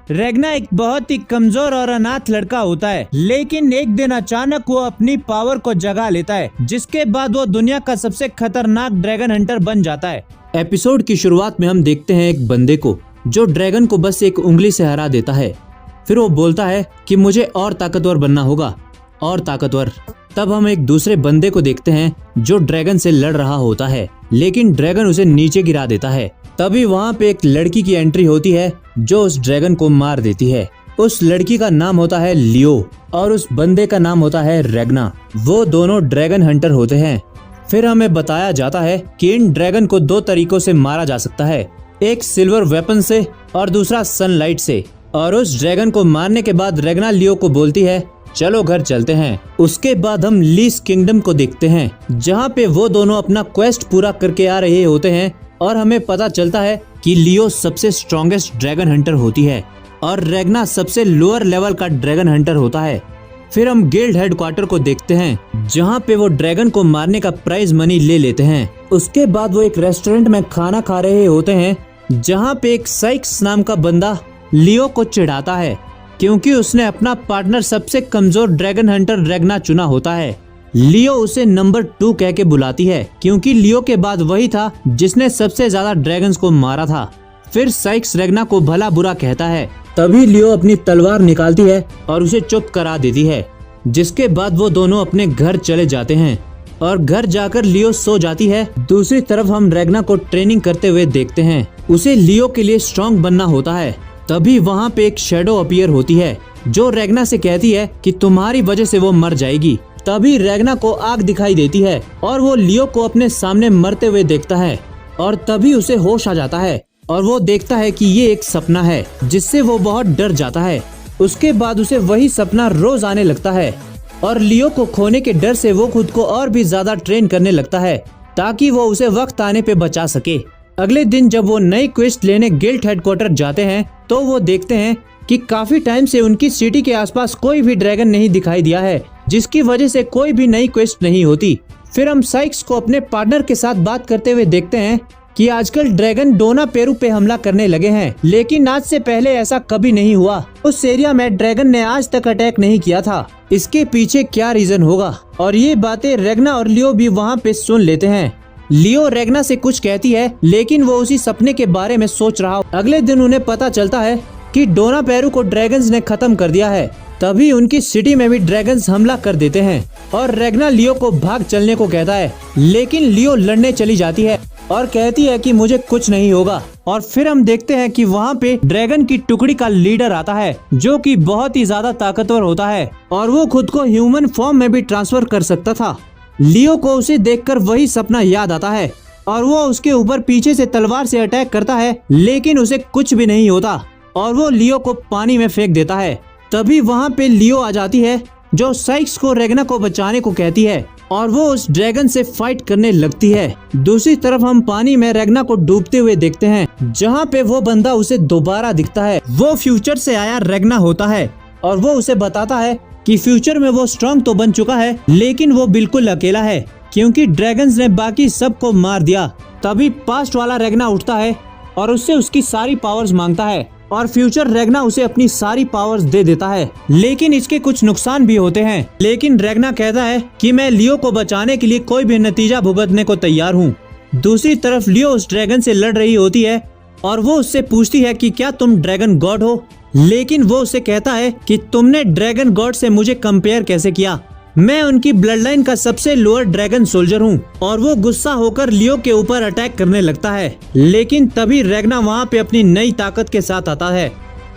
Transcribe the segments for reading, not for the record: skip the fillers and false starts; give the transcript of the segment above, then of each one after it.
रेगना एक बहुत ही कमजोर और अनाथ लड़का होता है, लेकिन एक दिन अचानक वो अपनी पावर को जगा लेता है, जिसके बाद वो दुनिया का सबसे खतरनाक ड्रैगन हंटर बन जाता है। एपिसोड की शुरुआत में हम देखते हैं एक बंदे को जो ड्रैगन को बस एक उंगली से हरा देता है। फिर वो बोलता है कि मुझे और ताकतवर बनना होगा, और ताकतवर। तब हम एक दूसरे बंदे को देखते हैं जो ड्रैगन से लड़ रहा होता है, लेकिन ड्रैगन उसे नीचे गिरा देता है। तभी वहाँ पे एक लड़की की एंट्री होती है जो उस ड्रैगन को मार देती है। उस लड़की का नाम होता है लियो और उस बंदे का नाम होता है रेगना। वो दोनों ड्रैगन हंटर होते हैं। फिर हमें बताया जाता है कि इन ड्रैगन को दो तरीकों से मारा जा सकता है, एक सिल्वर वेपन से और दूसरा सनलाइट से। और उस ड्रैगन को मारने के बाद रेगना लियो को बोलती है चलो घर चलते हैं। उसके बाद हम लीस किंगडम को देखते हैं, जहाँ पे वो दोनों अपना क्वेस्ट पूरा करके आ रहे होते हैं और हमें पता चलता है कि लियो सबसे स्ट्रॉन्गेस्ट ड्रैगन हंटर होती है और रेगना सबसे लोअर लेवल का ड्रैगन हंटर होता है। फिर हम गिल्ड हेडक्वार्टर को देखते हैं, जहाँ पे वो ड्रैगन को मारने का प्राइज मनी ले लेते हैं। उसके बाद वो एक रेस्टोरेंट में खाना खा रहे होते हैं, जहाँ पे एक साइक्स नाम का बंदा लियो को चिढ़ाता है क्योंकि उसने अपना पार्टनर सबसे कमजोर ड्रैगन हंटर रेगना चुना होता है। लियो उसे नंबर 2 कह के बुलाती है क्योंकि लियो के बाद वही था जिसने सबसे ज्यादा ड्रैगन्स को मारा था। फिर साइक्स रेगना को भला बुरा कहता है। तभी लियो अपनी तलवार निकालती है और उसे चुप करा देती है, जिसके बाद वो दोनों अपने घर चले जाते हैं और घर जाकर लियो सो जाती है। दूसरी तरफ हम रेगना को ट्रेनिंग करते हुए देखते हैं। उसे लियो के लिए स्ट्रॉन्ग बनना होता है। तभी वहाँ पे एक शैडो अपीयर होती है जो रेगना से कहती है कि तुम्हारी वजह से वो मर जाएगी। तभी रेगना को आग दिखाई देती है और वो लियो को अपने सामने मरते हुए देखता है और तभी उसे होश आ जाता है और वो देखता है कि ये एक सपना है, जिससे वो बहुत डर जाता है। उसके बाद उसे वही सपना रोज आने लगता है और लियो को खोने के डर से वो खुद को और भी ज्यादा ट्रेन करने लगता है ताकि वो उसे वक्त आने पे बचा सके। अगले दिन जब वो नई क्वेस्ट लेने गिल्ड हेडक्वार्टर जाते हैं तो वो देखते हैं कि काफी टाइम से उनकी सिटी के आसपास कोई भी ड्रैगन नहीं दिखाई दिया है, जिसकी वजह से कोई भी नई क्वेस्ट नहीं होती। फिर हम साइक्स को अपने पार्टनर के साथ बात करते हुए देखते हैं कि आजकल ड्रैगन डोना पेरू पे हमला करने लगे हैं, लेकिन आज से पहले ऐसा कभी नहीं हुआ। उस एरिया में ड्रैगन ने आज तक अटैक नहीं किया था। इसके पीछे क्या रीजन होगा? और ये बातें रेगना और लियो भी वहाँ पे सुन लेते हैं। लियो रेगना से कुछ कहती है, लेकिन वो उसी सपने के बारे में सोच रहा। अगले दिन उन्हें पता चलता है कि डोना पेरू को ड्रैगन्स ने खत्म कर दिया है। तभी उनकी सिटी में भी ड्रैगन्स हमला कर देते हैं और रेगना लियो को भाग चलने को कहता है, लेकिन लियो लड़ने चली जाती है और कहती है कि मुझे कुछ नहीं होगा। और फिर हम देखते हैं कि वहाँ पे ड्रैगन की टुकड़ी का लीडर आता है, जो कि बहुत ही ज्यादा ताकतवर होता है और वो खुद को ह्यूमन फॉर्म में भी ट्रांसफर कर सकता था। लियो को उसे देखकर वही सपना याद आता है और वो उसके ऊपर पीछे से तलवार से अटैक करता है, लेकिन उसे कुछ भी नहीं होता और वो लियो को पानी में फेंक देता है। तभी वहाँ पे लियो आ जाती है जो साइक्स को रेगना को बचाने को कहती है और वो उस ड्रैगन से फाइट करने लगती है। दूसरी तरफ हम पानी में रेगना को डूबते हुए देखते हैं, जहाँ पे वो बंदा उसे दोबारा दिखता है। वो फ्यूचर से आया रेगना होता है और वो उसे बताता है कि फ्यूचर में वो स्ट्रॉन्ग तो बन चुका है, लेकिन वो बिल्कुल अकेला है क्योंकि ड्रैगन्स ने बाकी सबको मार दिया। तभी पास्ट वाला रेगना उठता है और उससे उसकी सारी पावर्स मांगता है और फ्यूचर रेगना उसे अपनी सारी पावर्स दे देता है, लेकिन इसके कुछ नुकसान भी होते हैं। लेकिन रेगना कहता है कि मैं लियो को बचाने के लिए कोई भी नतीजा भुगतने को तैयार हूँ। दूसरी तरफ लियो उस ड्रैगन से लड़ रही होती है और वो उससे पूछती है कि क्या तुम ड्रैगन गॉड हो, लेकिन वो उसे कहता है कि तुमने ड्रैगन गॉड से मुझे कंपेयर कैसे किया, मैं उनकी ब्लड लाइन का सबसे लोअर ड्रैगन सोल्जर हूँ। और वो गुस्सा होकर लियो के ऊपर अटैक करने लगता है, लेकिन तभी रेगना वहाँ पे अपनी नई ताकत के साथ आता है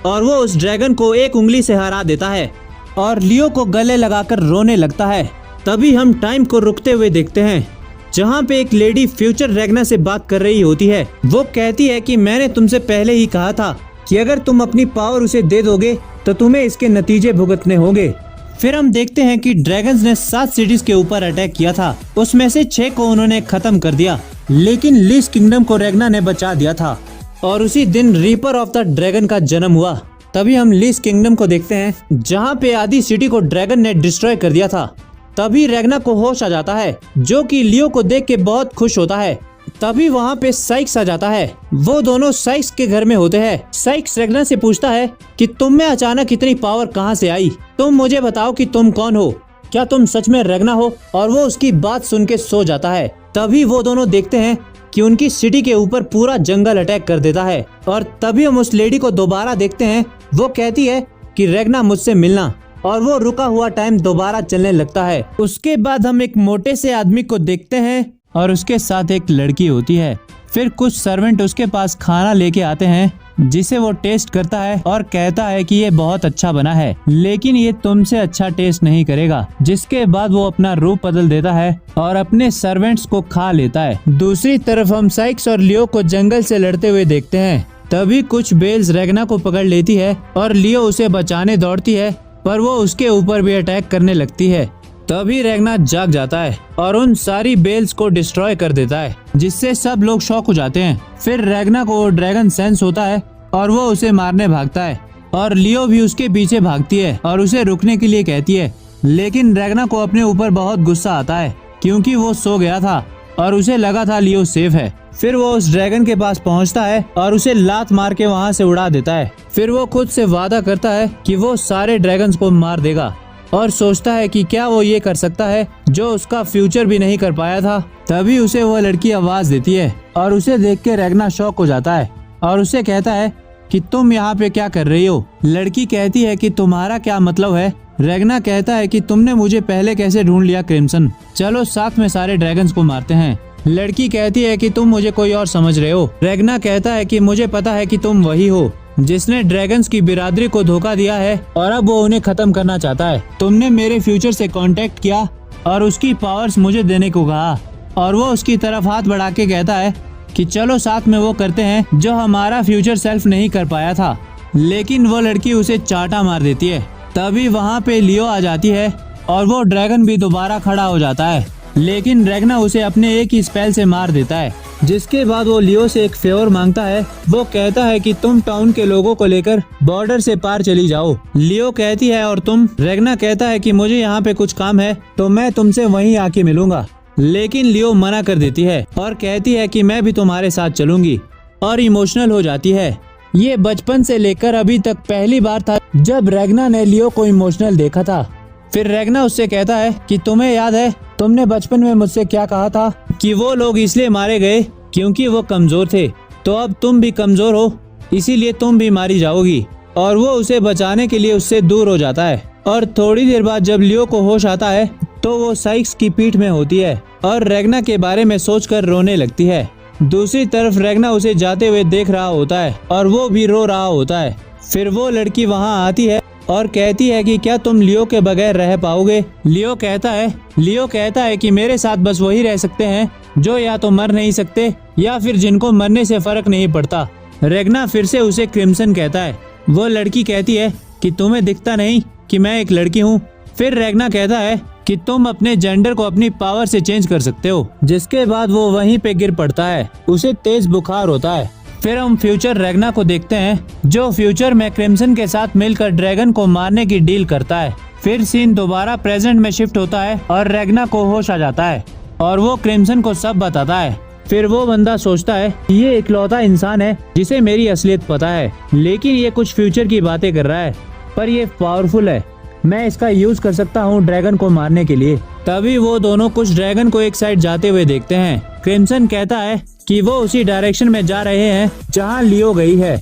और वो उस ड्रैगन को एक उंगली से हरा देता है और लियो को गले लगाकर रोने लगता है। तभी हम टाइम को रुकते हुए देखते हैं, जहाँ पे एक लेडी फ्यूचर रेगना से बात कर रही होती है। वो कहती है कि मैंने तुमसे पहले ही कहा था कि अगर तुम अपनी पावर उसे दे दोगे तो तुम्हें इसके नतीजे भुगतने होंगे। फिर हम देखते हैं कि ड्रैगन्स ने 7 सिटीज के ऊपर अटैक किया था, उसमें से 6 को उन्होंने खत्म कर दिया, लेकिन लीस किंगडम को रेगना ने बचा दिया था और उसी दिन रीपर ऑफ द ड्रैगन का जन्म हुआ। तभी हम लीस किंगडम को देखते हैं, जहाँ पे आधी सिटी को ड्रैगन ने डिस्ट्रॉय कर दिया था। तभी रेगना को होश आ जाता है, जो कि लियो को देख के बहुत खुश होता है तभी वहाँ पे साइक्स आ जाता है। वो दोनों साइक्स के घर में होते हैं। साइक्स रेगना से पूछता है कि तुम में अचानक इतनी पावर कहाँ से आई, तुम मुझे बताओ कि तुम कौन हो, क्या तुम सच में रेगना हो। और वो उसकी बात सुन के सो जाता है। तभी वो दोनों देखते हैं कि उनकी सिटी के ऊपर पूरा जंगल अटैक कर देता है। और तभी हम उस लेडी को दोबारा देखते हैं। वो कहती है कि रेगना मुझसे मिलना, और वो रुका हुआ टाइम दोबारा चलने लगता है। उसके बाद हम एक मोटे से आदमी को देखते हैं और उसके साथ एक लड़की होती है। फिर कुछ सर्वेंट उसके पास खाना लेके आते हैं, जिसे वो टेस्ट करता है और कहता है कि ये बहुत अच्छा बना है, लेकिन ये तुमसे अच्छा टेस्ट नहीं करेगा। जिसके बाद वो अपना रूप बदल देता है और अपने सर्वेंट्स को खा लेता है। दूसरी तरफ हम साइक्स और लियो को जंगल से लड़ते हुए देखते हैं। तभी कुछ बेल्स रेगना को पकड़ लेती है और लियो उसे बचाने दौड़ती है, पर वो उसके ऊपर भी अटैक करने लगती है। तभी रेगना जाग जाता है और उन सारी बेल्स को डिस्ट्रॉय कर देता है, जिससे सब लोग शॉक हो जाते हैं। फिर रेगना को ड्रैगन सेंस होता है और वो उसे मारने भागता है, और लियो भी उसके पीछे भागती है और उसे रुकने के लिए कहती है। लेकिन रेगना को अपने ऊपर बहुत गुस्सा आता है, क्योंकि वो सो गया था और उसे लगा था लियो सेफ है। फिर वो उस ड्रैगन के पास पहुंचता है और उसे लात मार के वहां से उड़ा देता है। फिर वो खुद से वादा करता है कि वो सारे ड्रैगन्स को मार देगा, और सोचता है कि क्या वो ये कर सकता है जो उसका फ्यूचर भी नहीं कर पाया था। तभी उसे वो लड़की आवाज देती है और उसे देख के रेगना शॉक हो जाता है और उसे कहता है कि तुम यहाँ पे क्या कर रही हो। लड़की कहती है कि तुम्हारा क्या मतलब है। रेगना कहता है कि तुमने मुझे पहले कैसे ढूंढ लिया क्रिम्सन, चलो साथ में सारे ड्रैगन्स को मारते हैं। लड़की कहती है कि तुम मुझे कोई और समझ रहे हो। रेगना कहता है कि मुझे पता है कि तुम वही हो जिसने ड्रैगन्स की बिरादरी को धोखा दिया है और अब वो उन्हें खत्म करना चाहता है। तुमने मेरे फ्यूचर से कांटेक्ट किया और उसकी पावर्स मुझे देने को कहा, और वो उसकी तरफ हाथ बढ़ा के कहता है कि चलो साथ में वो करते हैं जो हमारा फ्यूचर सेल्फ नहीं कर पाया था। लेकिन वो लड़की उसे चाटा मार देती है। तभी वहाँ पे लियो आ जाती है और वो ड्रैगन भी दोबारा खड़ा हो जाता है, लेकिन रेगना उसे अपने एक ही स्पेल से मार देता है। जिसके बाद वो लियो से एक फेवर मांगता है। वो कहता है कि तुम टाउन के लोगों को लेकर बॉर्डर से पार चली जाओ। लियो कहती है और तुम। रेगना कहता है कि मुझे यहाँ पे कुछ काम है, तो मैं तुमसे वहीं आके मिलूंगा। लेकिन लियो मना कर देती है और कहती है कि मैं भी तुम्हारे साथ चलूंगी, और इमोशनल हो जाती है। ये बचपन से लेकर अभी तक पहली बार था जब रेगना ने लियो को इमोशनल देखा था। फिर रेगना उससे कहता है कि तुम्हें याद है तुमने बचपन में मुझसे क्या कहा था कि वो लोग इसलिए मारे गए क्योंकि वो कमजोर थे, तो अब तुम भी कमजोर हो, इसीलिए तुम भी मारी जाओगी। और वो उसे बचाने के लिए उससे दूर हो जाता है। और थोड़ी देर बाद जब लियो को होश आता है तो वो साइक्स की पीठ में होती है और रेगना के बारे में सोचकर रोने लगती है। दूसरी तरफ रेगना उसे जाते हुए देख रहा होता है और वो भी रो रहा होता है। फिर वो लड़की वहाँ आती है और कहती है कि क्या तुम लियो के बगैर रह पाओगे। लियो कहता है कि मेरे साथ बस वही रह सकते हैं जो या तो मर नहीं सकते या फिर जिनको मरने से फर्क नहीं पड़ता। रेगना फिर से उसे क्रिम्सन कहता है। वो लड़की कहती है कि तुम्हें दिखता नहीं कि मैं एक लड़की हूँ। फिर रेगना कहता है कि तुम अपने जेंडर को अपनी पावर से चेंज कर सकते हो। जिसके बाद वो वहीं पे गिर पड़ता है, उसे तेज बुखार होता है। फिर हम फ्यूचर रेगना को देखते हैं, जो फ्यूचर में क्रिम्सन के साथ मिलकर ड्रैगन को मारने की डील करता है। फिर सीन दोबारा प्रेजेंट में शिफ्ट होता है और रेगना को होश आ जाता है और वो क्रिम्सन को सब बताता है। फिर वो बंदा सोचता है कि ये इकलौता इंसान है जिसे मेरी असलियत पता है, लेकिन ये कुछ फ्यूचर की बातें कर रहा है, पर ये पावरफुल है, मैं इसका यूज कर सकता हूँ ड्रैगन को मारने के लिए। तभी वो दोनों कुछ ड्रैगन को एक साइड जाते हुए देखते हैं। क्रिम्सन कहता है कि वो उसी डायरेक्शन में जा रहे हैं जहाँ लियो गई है,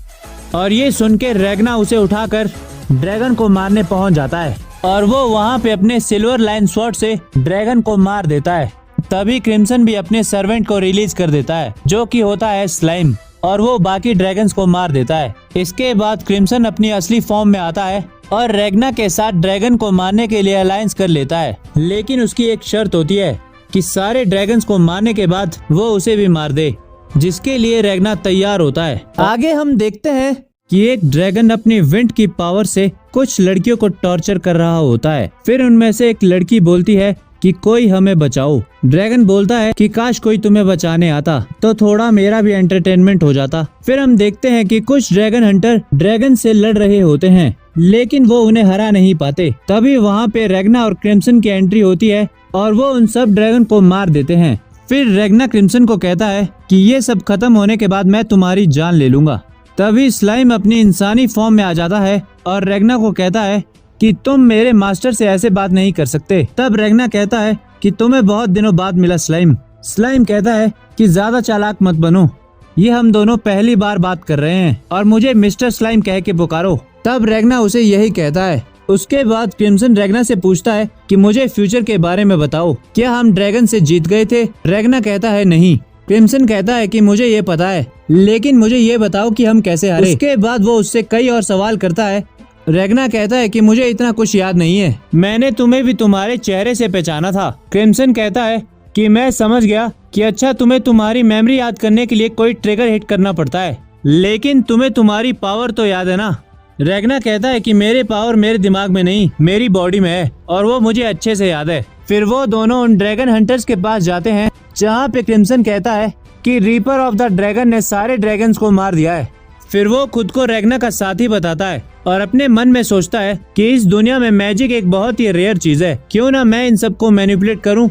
और ये सुन के रेगना उसे उठाकर ड्रैगन को मारने पहुँच जाता है और वो वहाँ पे अपने सिल्वर लाइन स्वॉर्ड से ड्रैगन को मार देता है। तभी क्रिम्सन भी अपने सर्वेंट को रिलीज कर देता है, जो कि होता है स्लाइम, और वो बाकी ड्रैगन्स को मार देता है। इसके बाद क्रिम्सन अपनी असली फॉर्म में आता है और रेगना के साथ ड्रैगन को मारने के लिए अलायंस कर लेता है, लेकिन उसकी एक शर्त होती है कि सारे ड्रैगन्स को मारने के बाद वो उसे भी मार दे, जिसके लिए रेगना तैयार होता है। आगे हम देखते हैं कि एक ड्रैगन अपनी विंड की पावर से कुछ लड़कियों को टॉर्चर कर रहा होता है। फिर उनमें से एक लड़की बोलती है कि कोई हमें बचाओ। ड्रैगन बोलता है कि काश कोई तुम्हें बचाने आता तो थोड़ा मेरा भी एंटरटेनमेंट हो जाता। फिर हम देखते हैं कि कुछ ड्रैगन हंटर ड्रैगन से लड़ रहे होते हैं, लेकिन वो उन्हें हरा नहीं पाते। तभी वहाँ पे रेगना और क्रिम्सन की एंट्री होती है और वो उन सब ड्रैगन को मार देते हैं। फिर रेगना क्रिम्सन को कहता है कि ये सब खत्म होने के बाद मैं तुम्हारी जान ले लूंगा। तभी स्लाइम अपनी इंसानी फॉर्म में आ जाता है और रेगना को कहता है कि तुम मेरे मास्टर से ऐसे बात नहीं कर सकते। तब रेगना कहता है कि तुम्हें बहुत दिनों बाद मिला स्लाइम। स्लाइम कहता है कि ज्यादा चालाक मत बनो, ये हम दोनों पहली बार बात कर रहे हैं और मुझे मिस्टर स्लाइम कह के पुकारो। तब रेगना उसे यही कहता है। उसके बाद क्रिम्सन रेगना से पूछता है कि मुझे फ्यूचर के बारे में बताओ, क्या हम ड्रैगन से जीत गए थे? रेगना कहता है नहीं। क्रिम्सन कहता है कि मुझे ये पता है, लेकिन मुझे ये बताओ कि हम कैसे हारे। उसके बाद वो उससे कई और सवाल करता है। रेगना कहता है कि मुझे इतना कुछ याद नहीं है, मैंने तुम्हें भी तुम्हारे चेहरे से पहचाना था। क्रिम्सन कहता है कि मैं समझ गया कि अच्छा तुम्हें तुम्हारी मेमोरी याद करने के लिए कोई ट्रिगर हिट करना पड़ता है, लेकिन तुम्हें तुम्हारी पावर तो याद है ना? रेगना कहता है कि मेरे पावर मेरे दिमाग में नहीं, मेरी बॉडी में है और वो मुझे अच्छे से याद है। फिर वो दोनों उन ड्रैगन हंटर्स के पास जाते हैं जहाँ पे क्रिम्सन कहता है कि रीपर ऑफ द ड्रैगन ने सारे ड्रैगन्स को मार दिया है। फिर वो खुद को रेगना का साथी बताता है और अपने मन में सोचता है कि इस दुनिया में मैजिक एक बहुत ही रेयर चीज है, क्यों ना मैं इन सबको मैनिपुलेट करूं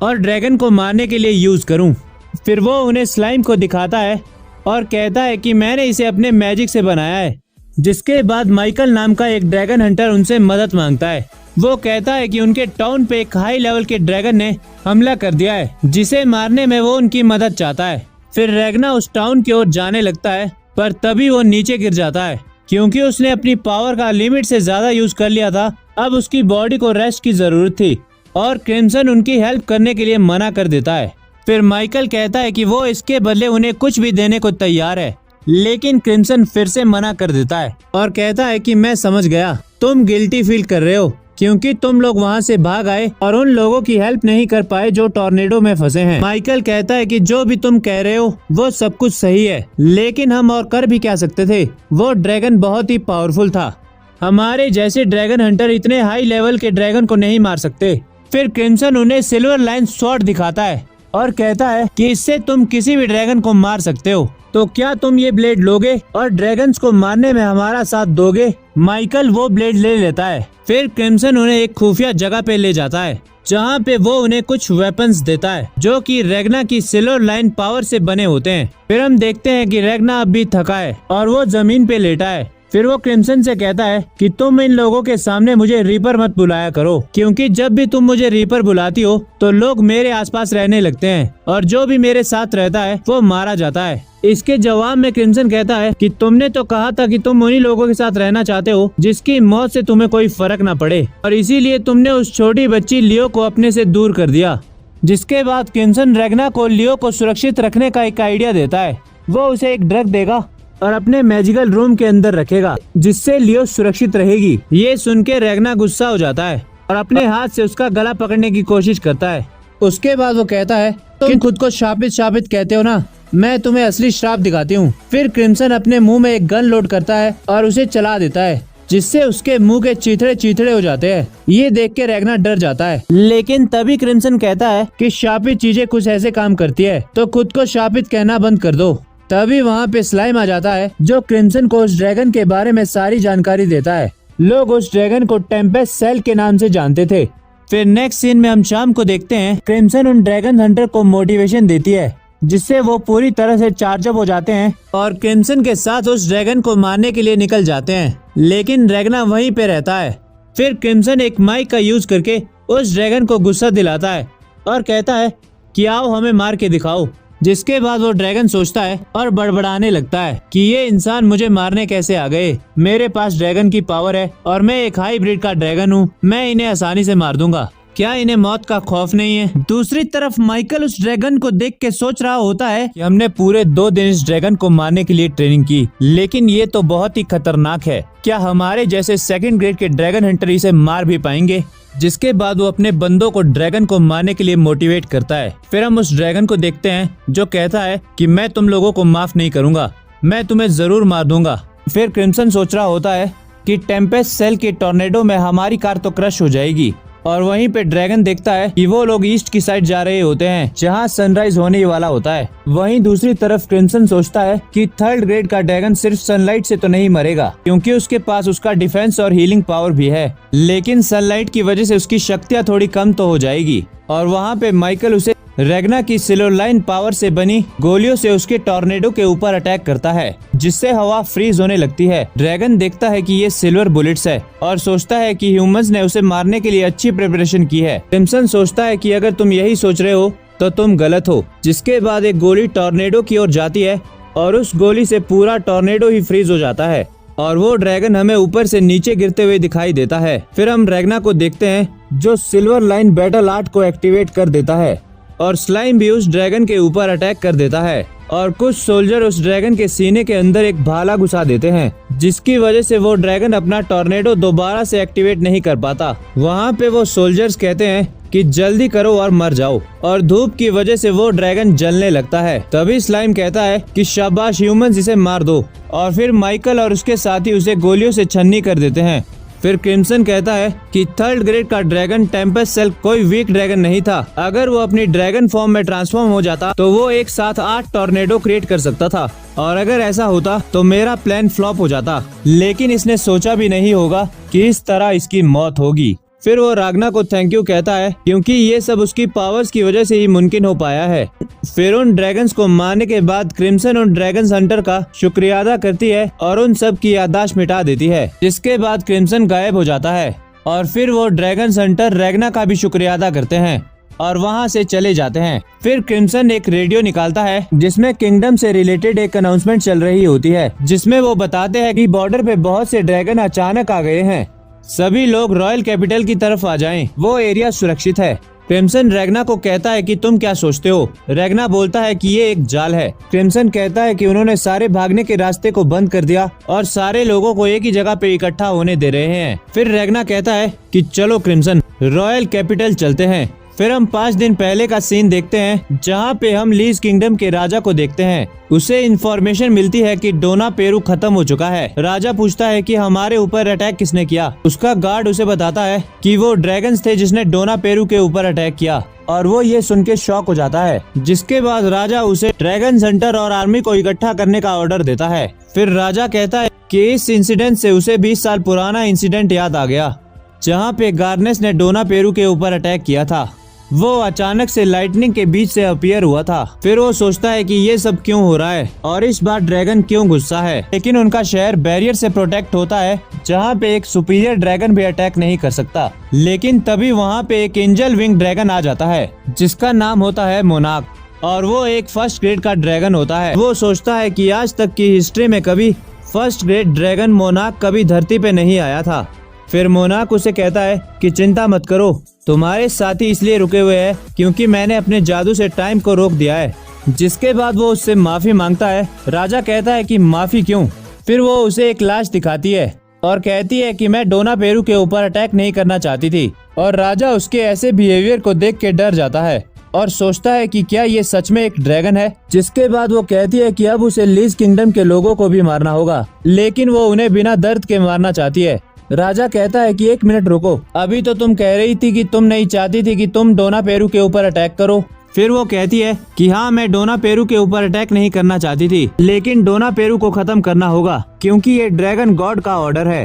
और ड्रैगन को मारने के लिए यूज करूं। फिर वो उन्हें स्लाइम को दिखाता है और कहता है कि मैंने इसे अपने मैजिक से बनाया है। जिसके बाद माइकल नाम का एक ड्रैगन हंटर उनसे मदद मांगता है। वो कहता है कि उनके टाउन पे एक हाई लेवल के ड्रैगन ने हमला कर दिया है, जिसे मारने में वो उनकी मदद चाहता है। फिर रेगना उस टाउन की ओर जाने लगता है, पर तभी वो नीचे गिर जाता है क्योंकि उसने अपनी पावर का लिमिट से ज्यादा यूज कर लिया था। अब उसकी बॉडी को रेस्ट की जरूरत थी और क्रिम्सन उनकी हेल्प करने के लिए मना कर देता है। फिर माइकल कहता है कि वो इसके बदले उन्हें कुछ भी देने को तैयार है, लेकिन क्रिम्सन फिर से मना कर देता है और कहता है कि मैं समझ गया, तुम गिल्टी फील कर रहे हो क्योंकि तुम लोग वहाँ से भाग आए और उन लोगों की हेल्प नहीं कर पाए जो टॉर्नेडो में फंसे हैं। माइकल कहता है कि जो भी तुम कह रहे हो वो सब कुछ सही है, लेकिन हम और कर भी क्या सकते थे? वो ड्रैगन बहुत ही पावरफुल था, हमारे जैसे ड्रैगन हंटर इतने हाई लेवल के ड्रैगन को नहीं मार सकते। फिर क्रिम्सन उन्हें सिल्वर लाइन स्वॉर्ड दिखाता है और कहता है कि इससे तुम किसी भी ड्रैगन को मार सकते हो, तो क्या तुम ये ब्लेड लोगे और ड्रैगन्स को मारने में हमारा साथ दोगे? माइकल वो ब्लेड ले लेता है। फिर क्रिम्सन उन्हें एक खुफिया जगह पे ले जाता है जहाँ पे वो उन्हें कुछ वेपन्स देता है जो कि रेगना की सिल्वर लाइन पावर से बने होते हैं। फिर हम देखते हैं कि रेगना अब भी थका है और वो जमीन पे लेटा है। फिर वो क्रिम्सन से कहता है कि तुम इन लोगों के सामने मुझे रीपर मत बुलाया करो, क्योंकि जब भी तुम मुझे रीपर बुलाती हो तो लोग मेरे आसपास रहने लगते हैं और जो भी मेरे साथ रहता है वो मारा जाता है। इसके जवाब में क्रिम्सन कहता है कि तुमने तो कहा था कि तुम उन्हीं लोगों के साथ रहना चाहते हो जिसकी मौत से तुम्हें कोई फर्क न पड़े, और इसीलिए तुमने उस छोटी बच्ची लियो को अपने से दूर कर दिया। जिसके बाद क्रिम्सन रेगना को लियो को सुरक्षित रखने का एक आइडिया देता है। वो उसे एक ड्रग देगा और अपने मैजिकल रूम के अंदर रखेगा जिससे लियो सुरक्षित रहेगी। ये सुन के रेगना गुस्सा हो जाता है और अपने हाथ से उसका गला पकड़ने की कोशिश करता है। उसके बाद वो कहता है तुम खुद को शापित कहते हो ना, मैं तुम्हें असली श्राप दिखाती हूँ। फिर क्रिम्सन अपने मुंह में एक गन लोड करता है और उसे चला देता है, जिससे उसके मुंह के चीथड़े हो जाते हैं। ये देख के रेगना डर जाता है, लेकिन तभी क्रिम्सन कहता है कि शापित चीजें कुछ ऐसे काम करती है तो खुद को शापित कहना बंद कर दो। तभी वहाँ पे स्लाइम आ जाता है जो क्रिम्सन को उस ड्रैगन के बारे में सारी जानकारी देता है। लोग उस ड्रैगन को टेम्पेस्ट सेल के नाम से जानते थे। फिर नेक्स्ट सीन में हम शाम को देखते हैं क्रिम्सन उन ड्रैगन हंटर को मोटिवेशन देती है, जिससे वो पूरी तरह से चार्जअप हो जाते हैं और क्रिम्सन के साथ उस ड्रैगन को मारने के लिए निकल जाते हैं, लेकिन रेगना वहीं पे रहता है। फिर क्रिम्सन एक माइक का यूज करके उस ड्रैगन को गुस्सा दिलाता है और कहता है कि आओ हमें मार के दिखाओ। जिसके बाद वो ड्रैगन सोचता है और बड़बड़ाने लगता है कि ये इंसान मुझे मारने कैसे आ गए, मेरे पास ड्रैगन की पावर है और मैं एक हाइब्रिड का ड्रैगन हूँ, मैं इन्हें आसानी से मार दूंगा, क्या इन्हें मौत का खौफ नहीं है? दूसरी तरफ माइकल उस ड्रैगन को देख के सोच रहा होता है कि हमने पूरे 2 दिन इस ड्रैगन को मारने के लिए ट्रेनिंग की, लेकिन ये तो बहुत ही खतरनाक है, क्या हमारे जैसे सेकंड ग्रेड के ड्रैगन हंटर इसे मार भी पाएंगे? जिसके बाद वो अपने बंदों को ड्रैगन को मारने के लिए मोटिवेट करता है। फिर हम उस ड्रैगन को देखते हैं जो कहता है कि मैं तुम लोगों को माफ नहीं करूंगा, मैं तुम्हें जरूर मार दूंगा। फिर क्रिम्सन सोच रहा होता है कि टेम्पेस्ट सेल के टॉर्नेडो में हमारी कार तो क्रश हो जाएगी, और वहीं पे ड्रैगन देखता है कि वो लोग ईस्ट की साइड जा रहे होते हैं जहाँ सनराइज होने वाला होता है। वहीं दूसरी तरफ क्रिम्सन सोचता है कि 3rd ग्रेड का ड्रैगन सिर्फ सनलाइट से तो नहीं मरेगा, क्योंकि उसके पास उसका डिफेंस और हीलिंग पावर भी है, लेकिन सनलाइट की वजह से उसकी शक्तियाँ थोड़ी कम तो हो जाएगी। और वहाँ पे माइकल उसे रेगना की सिलोलाइन पावर से बनी गोलियों से उसके टॉर्नेडो के ऊपर अटैक करता है, जिससे हवा फ्रीज होने लगती है। ड्रैगन देखता है कि ये सिल्वर बुलेट्स है और सोचता है कि ह्यूमंस ने उसे मारने के लिए अच्छी प्रिपरेशन की है। क्रिम्सन सोचता है कि अगर तुम यही सोच रहे हो तो तुम गलत हो। जिसके बाद एक गोली टॉर्नेडो की ओर जाती है और उस गोली से पूरा टॉर्नेडो ही फ्रीज हो जाता है और वो ड्रैगन हमें ऊपर से नीचे गिरते हुए दिखाई देता है। फिर हम रेगना को देखते हैं जो सिल्वर लाइन बैटल आर्ट को एक्टिवेट कर देता है और स्लाइम भी उस ड्रैगन के ऊपर अटैक कर देता है और कुछ सोल्जर उस ड्रैगन के सीने के अंदर एक भाला घुसा देते हैं, जिसकी वजह से वो ड्रैगन अपना टॉर्नेडो दोबारा से एक्टिवेट नहीं कर पाता। वहाँ पे वो सोल्जर्स कहते हैं कि जल्दी करो और मर जाओ, और धूप की वजह से वो ड्रैगन जलने लगता है। तभी स्लाइम कहता है कि शाबाश ह्यूमंस, इसे मार दो, और फिर माइकल और उसके साथी उसे गोलियों से छन्नी कर देते हैं। फिर क्रिम्सन कहता है कि थर्ड ग्रेड का ड्रैगन टेम्पेस्ट सेल कोई वीक ड्रैगन नहीं था। अगर वो अपनी ड्रैगन फॉर्म में ट्रांसफॉर्म हो जाता तो वो एक साथ 8 टॉर्नेडो क्रिएट कर सकता था, और अगर ऐसा होता तो मेरा प्लान फ्लॉप हो जाता। लेकिन इसने सोचा भी नहीं होगा कि इस तरह इसकी मौत होगी। फिर वो रागना को थैंक यू कहता है क्योंकि ये सब उसकी पावर्स की वजह से ही मुमकिन हो पाया है। फिर उन ड्रैगन्स को मारने के बाद क्रिम्सन उन ड्रैगन्स हंटर का शुक्रिया अदा करती है और उन सब की याददाश्त मिटा देती है। जिसके बाद क्रिम्सन गायब हो जाता है और फिर वो ड्रैगन्स हंटर रेगना का भी शुक्रिया अदा करते हैं और वहाँ से चले जाते हैं। फिर क्रिम्सन एक रेडियो निकालता है जिसमें किंगडम से रिलेटेड एक अनाउंसमेंट चल रही होती है, जिसमें वो बताते हैं कि बॉर्डर पे बहुत से ड्रैगन अचानक आ गए हैं, सभी लोग रॉयल कैपिटल की तरफ आ जाएं, वो एरिया सुरक्षित है। क्रिम्सन रेगना को कहता है कि तुम क्या सोचते हो। रेगना बोलता है कि ये एक जाल है। क्रिम्सन कहता है कि उन्होंने सारे भागने के रास्ते को बंद कर दिया और सारे लोगों को एक ही जगह पे इकट्ठा होने दे रहे हैं। फिर रेगना कहता है कि चलो क्रिम्सन, रॉयल कैपिटल चलते हैं। फिर हम 5 दिन पहले का सीन देखते हैं जहाँ पे हम लीज किंगडम के राजा को देखते हैं। उसे इन्फॉर्मेशन मिलती है कि डोना पेरू खत्म हो चुका है। राजा पूछता है कि हमारे ऊपर अटैक किसने किया। उसका गार्ड उसे बताता है कि वो ड्रैगन्स थे जिसने डोना पेरू के ऊपर अटैक किया, और वो ये सुन के शॉक हो जाता है। जिसके बाद राजा उसे ड्रैगन हंटर और आर्मी को इकट्ठा करने का ऑर्डर देता है। फिर राजा कहता है कि इस इंसिडेंट से उसे 20 साल पुराना इंसिडेंट याद आ गया जहाँ पे गार्नेस ने डोना पेरू के ऊपर अटैक किया था। वो अचानक से लाइटनिंग के बीच से अपीयर हुआ था। फिर वो सोचता है कि ये सब क्यों हो रहा है और इस बार ड्रैगन क्यों गुस्सा है। लेकिन उनका शहर बैरियर से प्रोटेक्ट होता है जहाँ पे एक सुपीरियर ड्रैगन भी अटैक नहीं कर सकता। लेकिन तभी वहाँ पे एक एंजल विंग ड्रैगन आ जाता है जिसका नाम होता है मोनाक, और वो एक फर्स्ट ग्रेड का ड्रैगन होता है। वो सोचता है कि आज तक की हिस्ट्री में कभी फर्स्ट ग्रेड ड्रैगन मोनाक कभी धरती पे नहीं आया था। फिर मोनाक उसे कहता है कि चिंता मत करो, तुम्हारे साथी इसलिए रुके हुए हैं क्योंकि मैंने अपने जादू से टाइम को रोक दिया है। जिसके बाद वो उससे माफी मांगता है। राजा कहता है कि माफी क्यों। फिर वो उसे एक लाश दिखाती है और कहती है कि मैं डोना पेरू के ऊपर अटैक नहीं करना चाहती थी, और राजा उसके ऐसे बिहेवियर को देख के डर जाता है और सोचता है कि क्या ये सच में एक ड्रैगन है। जिसके बाद वो कहती है कि अब उसे लीज किंगडम के लोगों को भी मारना होगा, लेकिन वो उन्हें बिना दर्द के मारना चाहती है। राजा कहता है कि 1 मिनट रुको, अभी तो तुम कह रही थी कि तुम नहीं चाहती थी कि तुम डोना पेरू के ऊपर अटैक करो। फिर वो कहती है कि हाँ, मैं डोना पेरू के ऊपर अटैक नहीं करना चाहती थी, लेकिन डोना पेरू को खत्म करना होगा क्योंकि ये ड्रैगन गॉड का ऑर्डर है।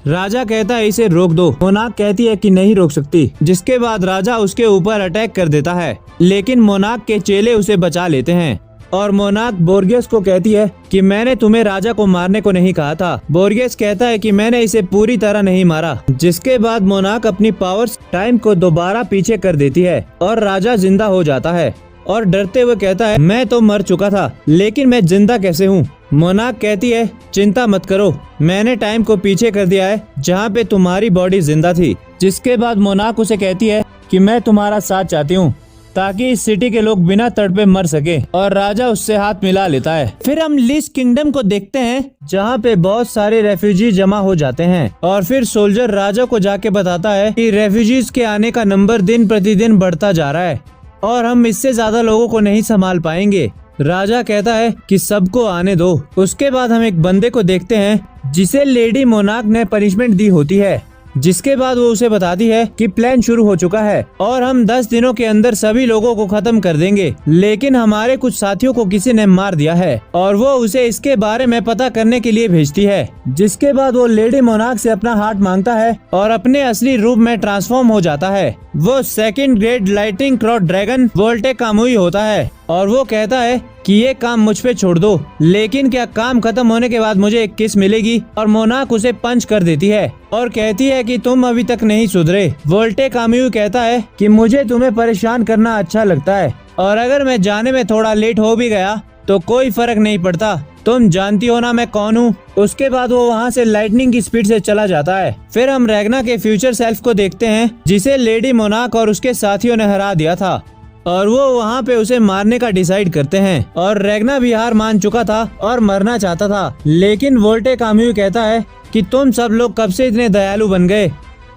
राजा कहता है इसे रोक दो। मोनाक कहती है कि नहीं रोक सकती। जिसके बाद राजा उसके ऊपर अटैक कर देता है, लेकिन मोनाक के चेले उसे बचा लेते हैं और मोनाक बोर्गियस को कहती है कि मैंने तुम्हें राजा को मारने को नहीं कहा था। बोर्गियस कहता है कि मैंने इसे पूरी तरह नहीं मारा। जिसके बाद मोनाक अपनी पावर्स टाइम को दोबारा पीछे कर देती है और राजा जिंदा हो जाता है और डरते हुए कहता है मैं तो मर चुका था, लेकिन मैं जिंदा कैसे हूँ। मोनाक कहती है चिंता मत करो, मैंने टाइम को पीछे कर दिया है जहाँ पे तुम्हारी बॉडी जिंदा थी। जिसके बाद मोनाक उसे कहती है कि मैं तुम्हारा साथ चाहती हूँ ताकि इस सिटी के लोग बिना तड़पे मर सके, और राजा उससे हाथ मिला लेता है। फिर हम लीज किंगडम को देखते हैं जहाँ पे बहुत सारे रेफ्यूजी जमा हो जाते हैं, और फिर सोल्जर राजा को जाके बताता है कि रेफ्यूजीज के आने का नंबर दिन प्रतिदिन बढ़ता जा रहा है और हम इससे ज्यादा लोगों को नहीं संभाल पाएंगे। राजा कहता है कि सबको आने दो। उसके बाद हम एक बंदे को देखते हैं जिसे लेडी मोनाक ने पनिशमेंट दी होती है, जिसके बाद वो उसे बताती है कि प्लान शुरू हो चुका है और हम 10 दिनों के अंदर सभी लोगों को खत्म कर देंगे, लेकिन हमारे कुछ साथियों को किसी ने मार दिया है और वो उसे इसके बारे में पता करने के लिए भेजती है। जिसके बाद वो लेडी मोनार्क से अपना हार्ट मांगता है और अपने असली रूप में ट्रांसफॉर्म हो जाता है। वो second grade lighting cloud dragon वोल्टे कामुई होता है और वो कहता है कि ये काम मुझ पे छोड़ दो, लेकिन क्या काम खत्म होने के बाद मुझे एक किस मिलेगी। और मोनार्क उसे पंच कर देती है और कहती है कि तुम अभी तक नहीं सुधरे। वोल्टे कामुई कहता है कि मुझे तुम्हें परेशान करना अच्छा लगता है और अगर मैं जाने में थोड़ा लेट हो भी गया तो कोई फर्क नहीं पड़ता, तुम जानती हो ना मैं कौन हूँ। उसके बाद वो वहाँ से लाइटनिंग की स्पीड से चला जाता है। फिर हम रैग्ना के फ्यूचर सेल्फ को देखते हैं जिसे लेडी मोनार्क और उसके साथियों ने हरा दिया था और वो वहाँ पे उसे मारने का डिसाइड करते हैं। और रैग्ना भी हार मान चुका था और मरना चाहता था, लेकिन वोल्टे कामुई कहता है कि तुम सब लोग कब से इतने दयालु बन गए,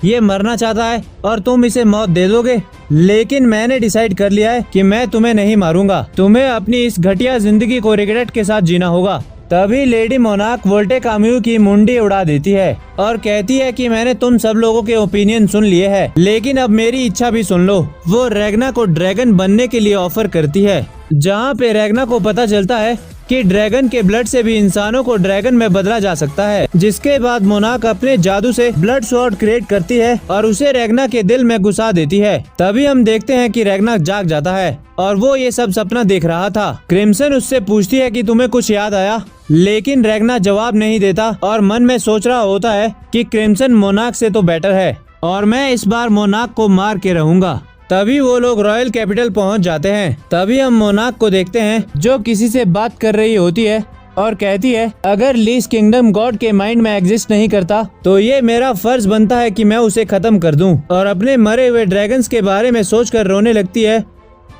ये मरना चाहता है और तुम इसे मौत दे दोगे, लेकिन मैंने डिसाइड कर लिया है कि मैं तुम्हें नहीं मारूंगा, तुम्हें अपनी इस घटिया जिंदगी को रिग्रेट के साथ जीना होगा। तभी लेडी मोनार्क वोल्टे कामुई की मुंडी उड़ा देती है और कहती है कि मैंने तुम सब लोगों के ओपिनियन सुन लिए हैं, लेकिन अब मेरी इच्छा भी सुन लो। वो रैग्ना को ड्रैगन बनने के लिए ऑफर करती है, जहाँ पे रैग्ना को पता चलता है कि ड्रैगन के ब्लड से भी इंसानों को ड्रैगन में बदला जा सकता है। जिसके बाद मोनार्क अपने जादू से ब्लड स्वॉर्ड क्रिएट करती है और उसे रैग्ना के दिल में घुसा देती है। तभी हम देखते हैं कि रैग्ना जाग जाता है और वो ये सब सपना देख रहा था। क्रिम्सन उससे पूछती है कि तुम्हें कुछ याद आया, लेकिन रैग्ना जवाब नहीं देता और मन में सोच रहा होता है कि क्रिम्सन मोनार्क से तो बेटर है और मैं इस बार मोनार्क को मार के रहूंगा। तभी वो लोग रॉयल कैपिटल पहुंच जाते हैं। तभी हम मोनार्क को देखते हैं जो किसी से बात कर रही होती है और कहती है अगर लीस किंगडम गॉड के माइंड में एग्जिस्ट नहीं करता तो ये मेरा फर्ज बनता है कि मैं उसे खत्म कर दूं। और अपने मरे हुए ड्रैगन्स के बारे में सोचकर रोने लगती है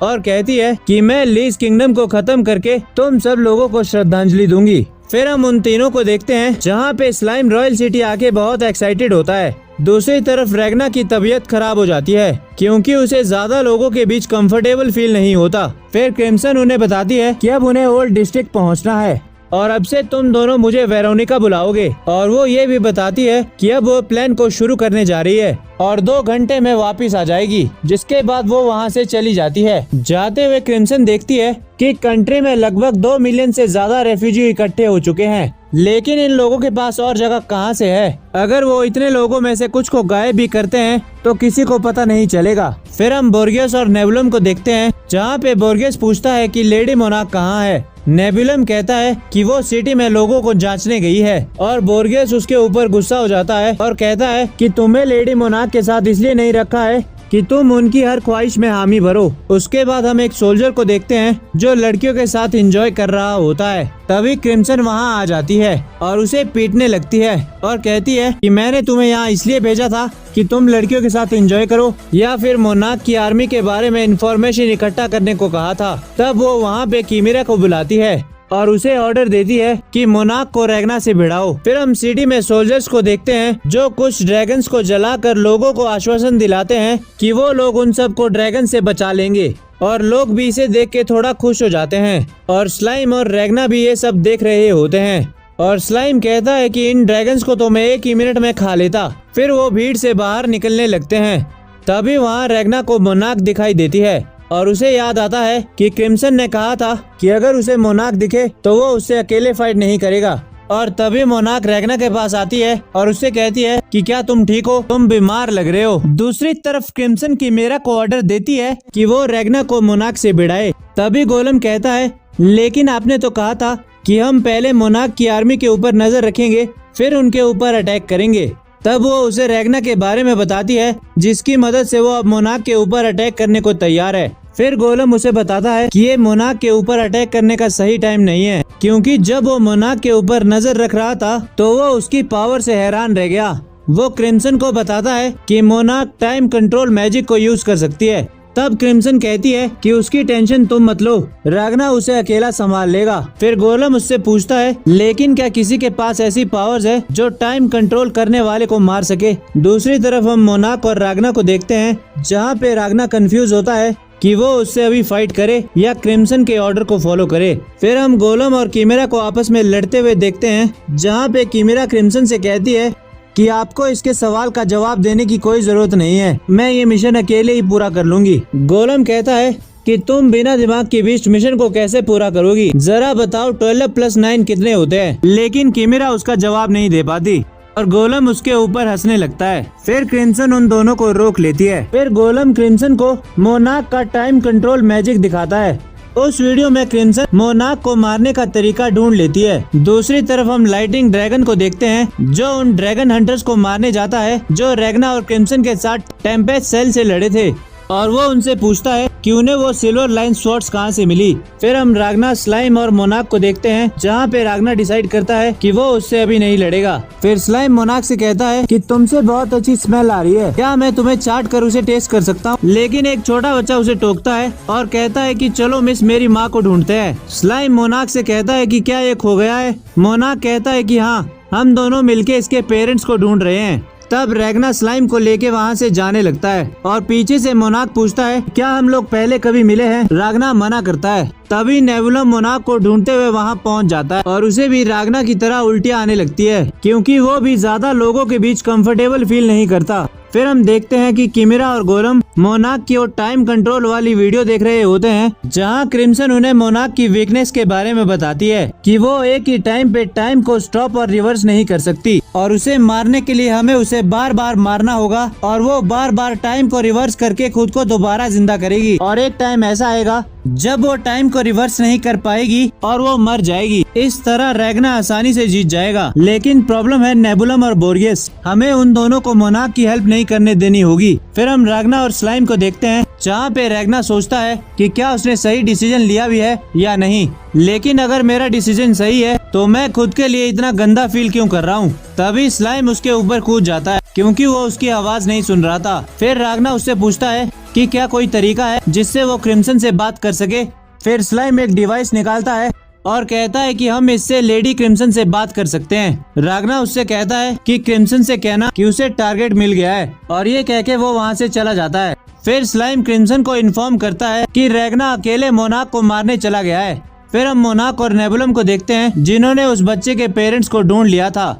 और कहती है कि मैं लीस किंगडम को खत्म करके तुम सब लोगों को श्रद्धांजलि दूंगी। फिर हम उन तीनों को देखते हैं जहाँ पे स्लाइम रॉयल सिटी आके बहुत एक्साइटेड होता है। दूसरी तरफ रैग्ना की तबीयत खराब हो जाती है क्योंकि उसे ज्यादा लोगों के बीच कंफर्टेबल फील नहीं होता। फिर क्रिम्सन उन्हें बताती है कि अब उन्हें ओल्ड डिस्ट्रिक्ट पहुंचना है और अब से तुम दोनों मुझे वेरोनिका बुलाओगे। और वो ये भी बताती है कि अब वो प्लान को शुरू करने जा रही है और 2 घंटे में वापस आ जाएगी। जिसके बाद वो वहाँ से चली जाती है। जाते हुए क्रिम्सन देखती है कि कंट्री में लगभग 2 मिलियन से ज्यादा रेफ्यूजी इकट्ठे हो चुके हैं, लेकिन इन लोगों के पास और जगह कहाँ से है। अगर वो इतने लोगों में से कुछ को गायब भी करते हैं तो किसी को पता नहीं चलेगा। फिर हम बोर्गियस और नेबुलम को देखते हैं जहाँ पे बोर्गियस पूछता है कि लेडी मोनार्क कहाँ है। नेबुलम कहता है कि वो सिटी में लोगों को जांचने गई है और बोर्गियस उसके ऊपर गुस्सा हो जाता है और कहता है कि तुम्हें लेडी मोनार्क के साथ इसलिए नहीं रखा है कि तुम उनकी हर ख्वाहिश में हामी भरो। उसके बाद हम एक सोल्जर को देखते हैं जो लड़कियों के साथ एंजॉय कर रहा होता है। तभी क्रिम्सन वहाँ आ जाती है और उसे पीटने लगती है और कहती है कि मैंने तुम्हें यहाँ इसलिए भेजा था कि तुम लड़कियों के साथ एंजॉय करो या फिर मोनार्क की आर्मी के बारे में इंफॉर्मेशन इकट्ठा करने को कहा था। तब वो वहाँ पे कीमिरा को बुलाती है और उसे ऑर्डर देती है कि मोनार्क को रैग्ना से भिड़ाओ। फिर हम सिटी में सोल्जर्स को देखते हैं जो कुछ ड्रैगन्स को जलाकर लोगों को आश्वासन दिलाते हैं कि वो लोग उन सब को ड्रैगन से बचा लेंगे और लोग भी इसे देख के थोड़ा खुश हो जाते हैं। और स्लाइम और रैग्ना भी ये सब देख रहे होते हैं और स्लाइम कहता है कि इन ड्रैगन्स को तो मैं 1 ही मिनट में खा लेता। फिर वो भीड़ से बाहर निकलने लगते हैं। तभी वहाँ रैग्ना को मोनार्क दिखाई देती है और उसे याद आता है कि क्रिम्सन ने कहा था कि अगर उसे मोनार्क दिखे तो वो उससे अकेले फाइट नहीं करेगा। और तभी मोनार्क रैग्ना के पास आती है और उससे कहती है कि क्या तुम ठीक हो, तुम बीमार लग रहे हो। दूसरी तरफ क्रिम्सन कीमेरा को ऑर्डर देती है कि वो रैग्ना को मोनार्क से भिड़ाए। तभी गोलम कहता है लेकिन आपने तो कहा था कि हम पहले मोनार्क की आर्मी के ऊपर नजर रखेंगे फिर उनके ऊपर अटैक करेंगे। तब वो उसे रैग्ना के बारे में बताती है जिसकी मदद से वो अब मोनार्क के ऊपर अटैक करने को तैयार है। फिर गोलम उसे बताता है कि ये मोनार्क के ऊपर अटैक करने का सही टाइम नहीं है क्योंकि जब वो मोनार्क के ऊपर नजर रख रहा था तो वो उसकी पावर से हैरान रह गया। वो क्रिम्सन को बताता है कि मोनार्क टाइम कंट्रोल मैजिक को यूज कर सकती है। तब क्रिम्सन कहती है कि उसकी टेंशन तुम मत लो, रैग्ना उसे अकेला संभाल लेगा। फिर गोलम उससे पूछता है लेकिन क्या किसी के पास ऐसी पावर्स है जो टाइम कंट्रोल करने वाले को मार सके। दूसरी तरफ हम मोनार्क और रैग्ना को देखते हैं जहाँ पे रैग्ना कंफ्यूज होता है कि वो उससे अभी फाइट करे या क्रिम्सन के ऑर्डर को फॉलो करे। फिर हम गोलम और कीमेरा को आपस में लड़ते हुए देखते हैं जहाँ पे कीमेरा क्रिम्सन से कहती है कि आपको इसके सवाल का जवाब देने की कोई जरूरत नहीं है, मैं ये मिशन अकेले ही पूरा कर लूंगी। गोलम कहता है कि तुम बिना दिमाग के बीच मिशन को कैसे पूरा करोगी, जरा बताओ 12 + 9 कितने होते हैं। लेकिन किमिरा उसका जवाब नहीं दे पाती और गोलम उसके ऊपर हंसने लगता है। फिर क्रिम्सन उन दोनों को रोक लेती है। फिर गोलम क्रिम्सन को मोनाक का टाइम कंट्रोल मैजिक दिखाता है। उस वीडियो में क्रिम्सन मोनाक को मारने का तरीका ढूंढ लेती है। दूसरी तरफ हम लाइटिंग ड्रैगन को देखते हैं जो उन ड्रैगन हंटर्स को मारने जाता है जो रैग्ना और क्रिम्सन के साथ टेम्पेस्ट सेल से लड़े थे, और वो उनसे पूछता है कि उन्हें वो सिल्वर लाइन स्वॉर्ड्स कहाँ से मिली। फिर हम रागना, स्लाइम और मोनाक को देखते हैं जहाँ पे रागना डिसाइड करता है कि वो उससे अभी नहीं लड़ेगा। फिर स्लाइम मोनाक से कहता है कि तुमसे बहुत अच्छी स्मेल आ रही है, क्या मैं तुम्हें चाट कर उसे टेस्ट कर सकता हूँ। लेकिन एक छोटा बच्चा उसे टोकता है और कहता है कि चलो मिस, मेरी माँ को ढूंढते हैं। स्लाइम मोनाक से कहता है कि क्या ये खो गया है। मोनाक कहता है कि हाँ, हम दोनों मिलके इसके पेरेंट्स को ढूंढ रहे हैं। तब रैग्ना स्लाइम को लेके वहाँ से जाने लगता है और पीछे से मोनाक पूछता है क्या हम लोग पहले कभी मिले हैं। रागना मना करता है। तभी नेबुलम मोनाक को ढूंढते हुए वहाँ पहुँच जाता है और उसे भी रागना की तरह उल्टियाँ आने लगती है क्योंकि वो भी ज्यादा लोगों के बीच कंफर्टेबल फील नहीं करता। फिर हम देखते हैं कि किमिरा और गोलम मोनाक की और टाइम कंट्रोल वाली वीडियो देख रहे होते हैं जहां क्रिम्सन उन्हें मोनाक की वीकनेस के बारे में बताती है कि वो एक ही टाइम पे टाइम को स्टॉप और रिवर्स नहीं कर सकती और उसे मारने के लिए हमें उसे बार बार मारना होगा और वो बार बार टाइम को रिवर्स करके खुद को दोबारा जिंदा करेगी और एक टाइम ऐसा आएगा जब वो टाइम को रिवर्स नहीं कर पाएगी और वो मर जाएगी। इस तरह रैग्ना आसानी से जीत जाएगा। लेकिन प्रॉब्लम है नेबुलम और बोर्गियस, हमें उन दोनों को मोनाक की हेल्प नहीं करने देनी होगी। फिर हम रागना और स्लाइम को देखते हैं जहाँ पे रैग्ना सोचता है कि क्या उसने सही डिसीजन लिया भी है या नहीं, लेकिन अगर मेरा डिसीजन सही है तो मैं खुद के लिए इतना गंदा फील क्यों कर रहा हूँ। तभी स्लाइम उसके ऊपर कूद जाता है क्योंकि वो उसकी आवाज नहीं सुन रहा था। फिर रागना उससे पूछता है कि क्या कोई तरीका है जिससे वो क्रिम्सन से बात कर सके। फिर स्लाइम एक डिवाइस निकालता है और कहता है कि हम इससे लेडी क्रिम्सन से बात कर सकते हैं। रागना उससे कहता है कि क्रिम्सन से कहना कि उसे टारगेट मिल गया है और ये कह के वो वहाँ से चला जाता है। फिर स्लाइम क्रिम्सन को इन्फॉर्म करता है कि रैग्ना अकेले मोनाक को मारने चला गया है। फिर हम मोनाक और नेबुलम को देखते हैं जिन्होंने उस बच्चे के पेरेंट्स को ढूंढ लिया था।